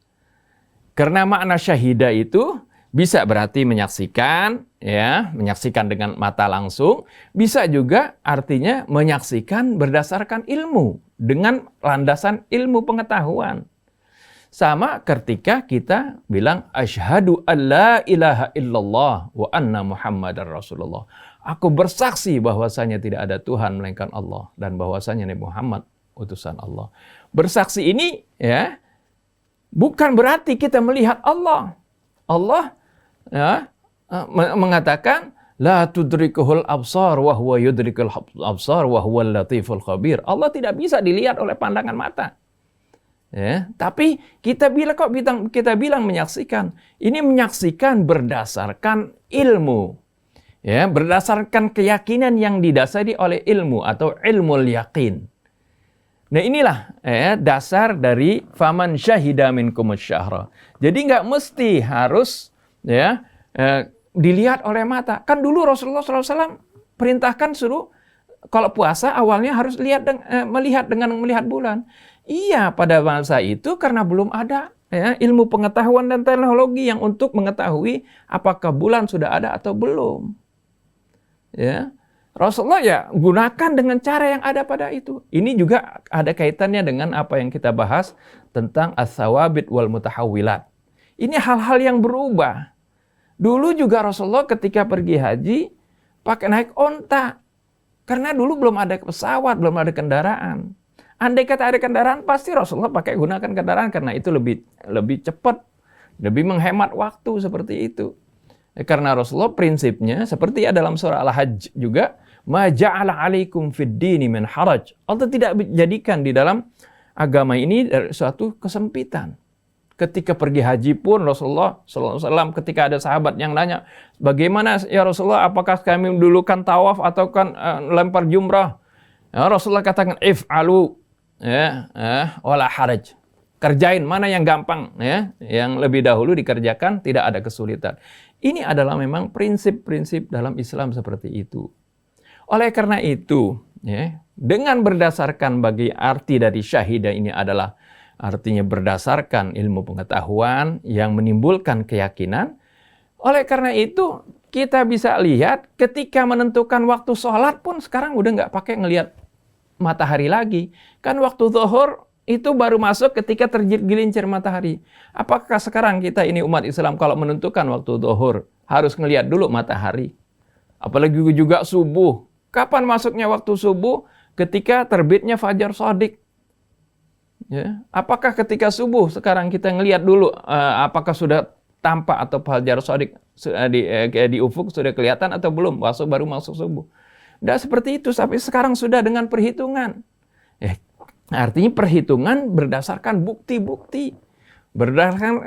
Karena makna syahida itu bisa berarti menyaksikan, ya, menyaksikan dengan mata langsung, bisa juga artinya menyaksikan berdasarkan ilmu, dengan landasan ilmu pengetahuan. Sama ketika kita bilang asyhadu alla ilaha illallah wa anna muhammadar rasulullah. Aku bersaksi bahwasanya tidak ada Tuhan melainkan Allah dan bahwasanya Nabi Muhammad utusan Allah. Bersaksi ini ya bukan berarti kita melihat Allah. Allah ya, mengatakan la tudrikuhul absar wa huwa yudrikul absar wa huwal latiful khabir. Allah tidak bisa dilihat oleh pandangan mata. Ya, tapi kita bilang menyaksikan. Ini menyaksikan berdasarkan ilmu. Ya, berdasarkan keyakinan yang didasari oleh ilmu atau ilmul yaqin. Nah, inilah dasar dari faman syahida minkumus syahra. Jadi nggak mesti harus ya dilihat oleh mata. Kan dulu Rasulullah SAW perintahkan suruh kalau puasa awalnya harus melihat dengan melihat bulan. Iya, pada masa itu karena belum ada ya, ilmu pengetahuan dan teknologi yang untuk mengetahui apakah bulan sudah ada atau belum. Ya, Rasulullah ya gunakan dengan cara yang ada pada itu. Ini juga ada kaitannya dengan apa yang kita bahas tentang as-sawabit wal mutahawwilat. Ini hal-hal yang berubah. Dulu juga Rasulullah ketika pergi haji pakai naik onta. Karena dulu belum ada pesawat, belum ada kendaraan. Andai kata ada kendaraan, pasti Rasulullah pakai gunakan kendaraan karena itu lebih cepat, lebih menghemat waktu seperti itu. Karena Rasulullah prinsipnya seperti ya dalam surah Al-Hajj juga, ma ja'ala 'alaikum fid dini min haraj. Allah tidak menjadikan di dalam agama ini suatu kesempitan. Ketika pergi haji pun Rasulullah SAW ketika ada sahabat yang nanya, bagaimana ya Rasulullah, apakah kami dulu kan tawaf atau kan lempar jumrah? Ya, Rasulullah katakan if'alu wala haraj. Kerjain mana yang gampang ya, yang lebih dahulu dikerjakan, tidak ada kesulitan. Ini adalah memang prinsip-prinsip dalam Islam seperti itu. Oleh karena itu, ya, dengan berdasarkan bagi arti dari syahidah ini adalah artinya berdasarkan ilmu pengetahuan yang menimbulkan keyakinan. Oleh karena itu, kita bisa lihat ketika menentukan waktu sholat pun sekarang udah nggak pakai ngelihat matahari lagi. Kan waktu zuhur itu baru masuk ketika tergelincir matahari. Apakah sekarang kita ini umat Islam kalau menentukan waktu zuhur harus ngelihat dulu matahari? Apalagi juga subuh. Kapan masuknya waktu subuh? Ketika terbitnya fajar shadiq. Ya. Apakah ketika subuh sekarang kita ngelihat dulu apakah sudah tampak atau fajar shadiq di ufuk sudah kelihatan atau belum? Baru masuk subuh. Tidak seperti itu, tapi sekarang sudah dengan perhitungan. Artinya perhitungan berdasarkan bukti-bukti, berdasarkan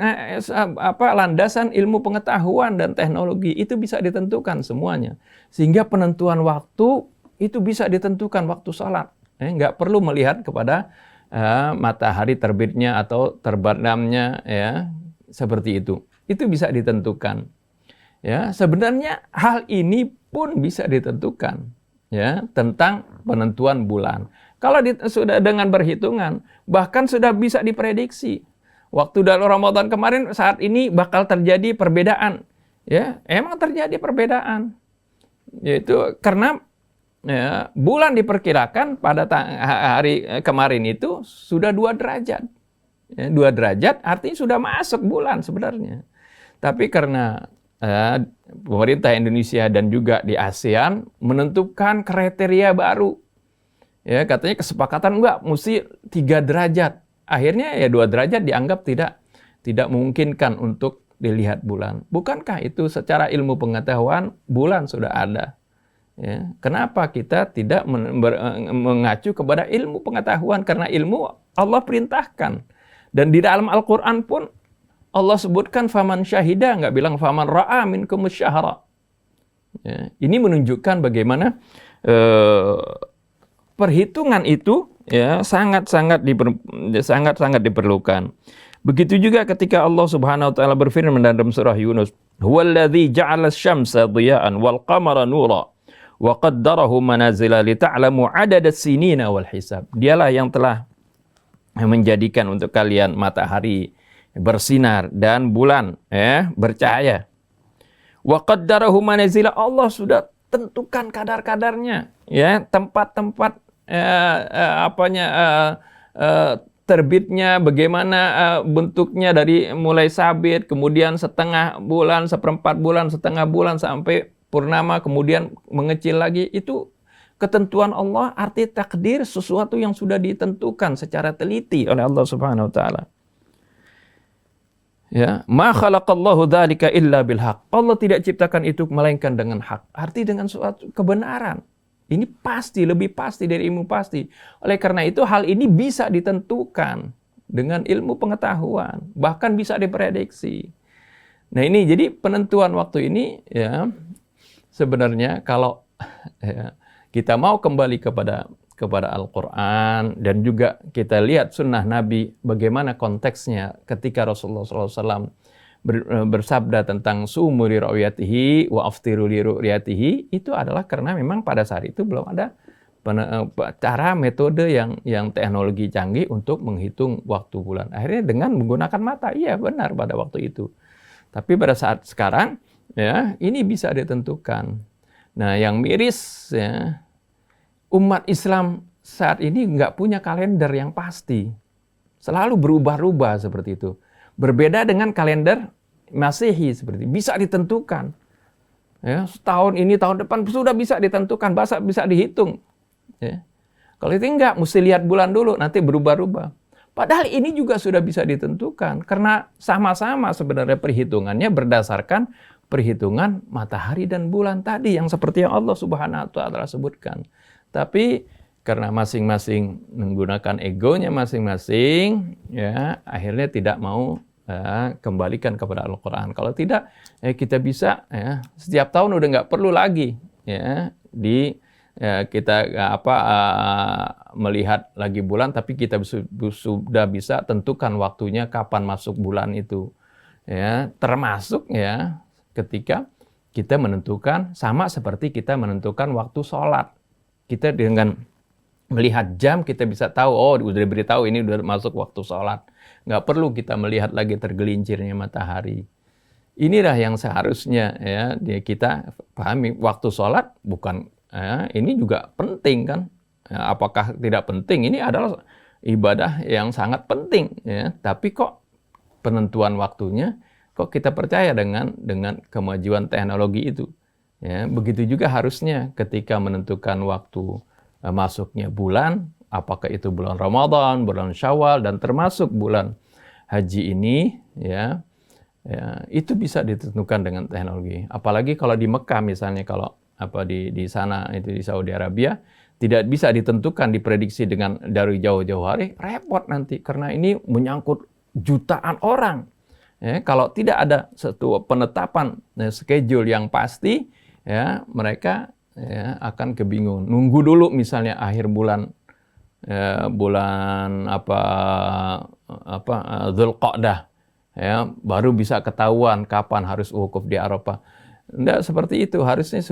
landasan ilmu pengetahuan dan teknologi itu bisa ditentukan semuanya. Sehingga penentuan waktu itu bisa ditentukan waktu sholat. Nggak perlu melihat kepada matahari terbitnya atau terbenamnya, ya seperti itu. Itu bisa ditentukan. Ya, sebenarnya hal ini pun bisa ditentukan. Ya, tentang penentuan bulan. Kalau sudah dengan berhitungan, bahkan sudah bisa diprediksi. Waktu dalam Ramadan kemarin saat ini bakal terjadi perbedaan. Ya, emang terjadi perbedaan. Yaitu karena ya, bulan diperkirakan pada hari kemarin itu sudah 2 derajat. Ya, 2 derajat artinya sudah masuk bulan sebenarnya. Tapi karena pemerintah Indonesia dan juga di ASEAN menentukan kriteria baru. Ya, katanya kesepakatan enggak, mesti 3 derajat. Akhirnya ya 2 derajat dianggap tidak memungkinkan untuk dilihat bulan. Bukankah itu secara ilmu pengetahuan bulan sudah ada? Ya, kenapa kita tidak mengacu kepada ilmu pengetahuan? Karena ilmu Allah perintahkan. Dan di dalam Al-Quran pun Allah sebutkan faman syahida, nggak bilang faman ra'a minkumus syahra. Ya, ini menunjukkan bagaimana perhitungan itu ya sangat-sangat diperlukan. Begitu juga ketika Allah Subhanahu wa taala berfirman dalam surah Yunus, "Huwallazi ja'ala asy-syamsa dhiya'an wal qamara nura wa qaddarahu manazila lita'lamu 'adada as-sinina wal hisab." Dialah yang telah menjadikan untuk kalian matahari bersinar dan bulan bercahaya. Wa qaddarahu manazila, Allah sudah tentukan kadar-kadarnya, ya, tempat-tempat terbitnya, bagaimana bentuknya dari mulai sabit, kemudian setengah bulan, seperempat bulan, setengah bulan sampai purnama, kemudian mengecil lagi. Itu ketentuan Allah, arti takdir, sesuatu yang sudah ditentukan secara teliti oleh Allah Subhanahu wa taala. Ya, ma khalaqallahu dzalika illa bil haq. Allah tidak ciptakan itu melainkan dengan hak. Arti dengan suatu kebenaran. Ini pasti, lebih pasti dari ilmu pasti. Oleh karena itu hal ini bisa ditentukan dengan ilmu pengetahuan, bahkan bisa diprediksi. Nah, ini jadi penentuan waktu ini, ya, sebenarnya kalau ya, kita mau kembali kepada Al-Quran dan juga kita lihat sunnah Nabi, bagaimana konteksnya ketika Rasulullah SAW bersabda tentang sumu li ru'yatihi wa aftiru li ru'yatihi, itu adalah karena memang pada saat itu belum ada cara metode yang teknologi canggih untuk menghitung waktu bulan. Akhirnya dengan menggunakan mata, iya benar pada waktu itu. Tapi pada saat sekarang, ya, ini bisa ditentukan. Nah, yang miris, ya, umat Islam saat ini nggak punya kalender yang pasti. Selalu berubah-ubah seperti itu. Berbeda dengan kalender Masehi seperti itu. Bisa ditentukan. Ya, setahun ini, tahun depan sudah bisa ditentukan, bisa dihitung. Ya. Kalau itu enggak, mesti lihat bulan dulu, nanti berubah-ubah. Padahal ini juga sudah bisa ditentukan. Karena sama-sama sebenarnya perhitungannya berdasarkan perhitungan matahari dan bulan tadi yang seperti yang Allah Subhanahu wa taala sebutkan. Tapi karena masing-masing menggunakan egonya masing-masing, ya, akhirnya tidak mau kembalikan kepada Al-Quran. Kalau tidak, kita bisa, ya, setiap tahun udah nggak perlu lagi, ya, kita melihat lagi bulan, tapi kita sudah bisa tentukan waktunya kapan masuk bulan itu, ya, termasuk, ya, ketika kita menentukan, sama seperti kita menentukan waktu sholat. Kita dengan melihat jam, kita bisa tahu, oh, udah diberitahu ini udah masuk waktu sholat. Nggak perlu kita melihat lagi tergelincirnya matahari. Inilah yang seharusnya, ya, kita pahami. Waktu sholat bukan, ya, ini juga penting kan. Ya, apakah tidak penting? Ini adalah ibadah yang sangat penting, ya. Tapi kok penentuan waktunya, kok kita percaya dengan kemajuan teknologi itu. Ya, begitu juga harusnya ketika menentukan waktu masuknya bulan, apakah itu bulan Ramadan, bulan Syawal, dan termasuk bulan haji ini, ya, itu bisa ditentukan dengan teknologi. Apalagi kalau di Mekah misalnya, kalau di sana itu di Saudi Arabia, tidak bisa ditentukan, diprediksi dengan dari jauh-jauh hari, repot nanti karena ini menyangkut jutaan orang. Ya, kalau tidak ada satu penetapan schedule yang pasti, ya, mereka, ya, akan kebingungan. Nunggu dulu misalnya akhir bulan Dzulqa'dah, ya, baru bisa ketahuan kapan harus wukuf di Arafah. Tidak seperti itu. Harusnya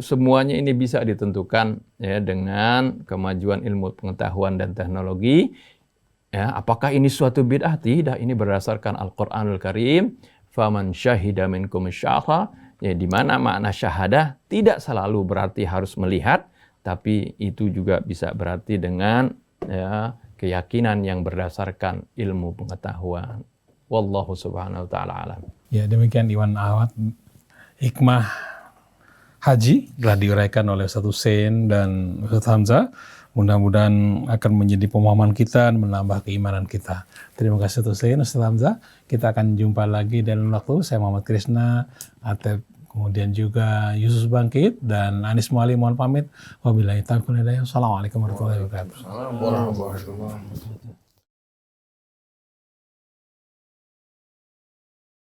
semuanya ini bisa ditentukan, ya, dengan kemajuan ilmu pengetahuan dan teknologi. Ya, apakah ini suatu bid'ah? Tidak. Ini berdasarkan Al-Quranul Karim. Faman syahida minkum syahra. Ya, di mana makna syahadah tidak selalu berarti harus melihat, tapi itu juga bisa berarti dengan, ya, keyakinan yang berdasarkan ilmu pengetahuan. Wallahu subhanahu wa ta'ala alam. Ya, demikian Iwan Ahmad. Hikmah haji telah diuraikan oleh Ustaz Hussein dan Ustaz Hamzah. Mudah-mudahan akan menjadi pemahaman kita dan menambah keimanan kita. Terima kasih Ustaz Hussein, Ustaz Hamzah. Kita akan jumpa lagi dalam waktu. Saya Muhammad Krishna, Atep, kemudian juga Yusuf Bangkit dan Anis Muali mohon pamit. Wabillahi taufiq wal hidayah. Assalamualaikum warahmatullahi wabarakatuh. Assalamualaikum warahmatullahi wabarakatuh.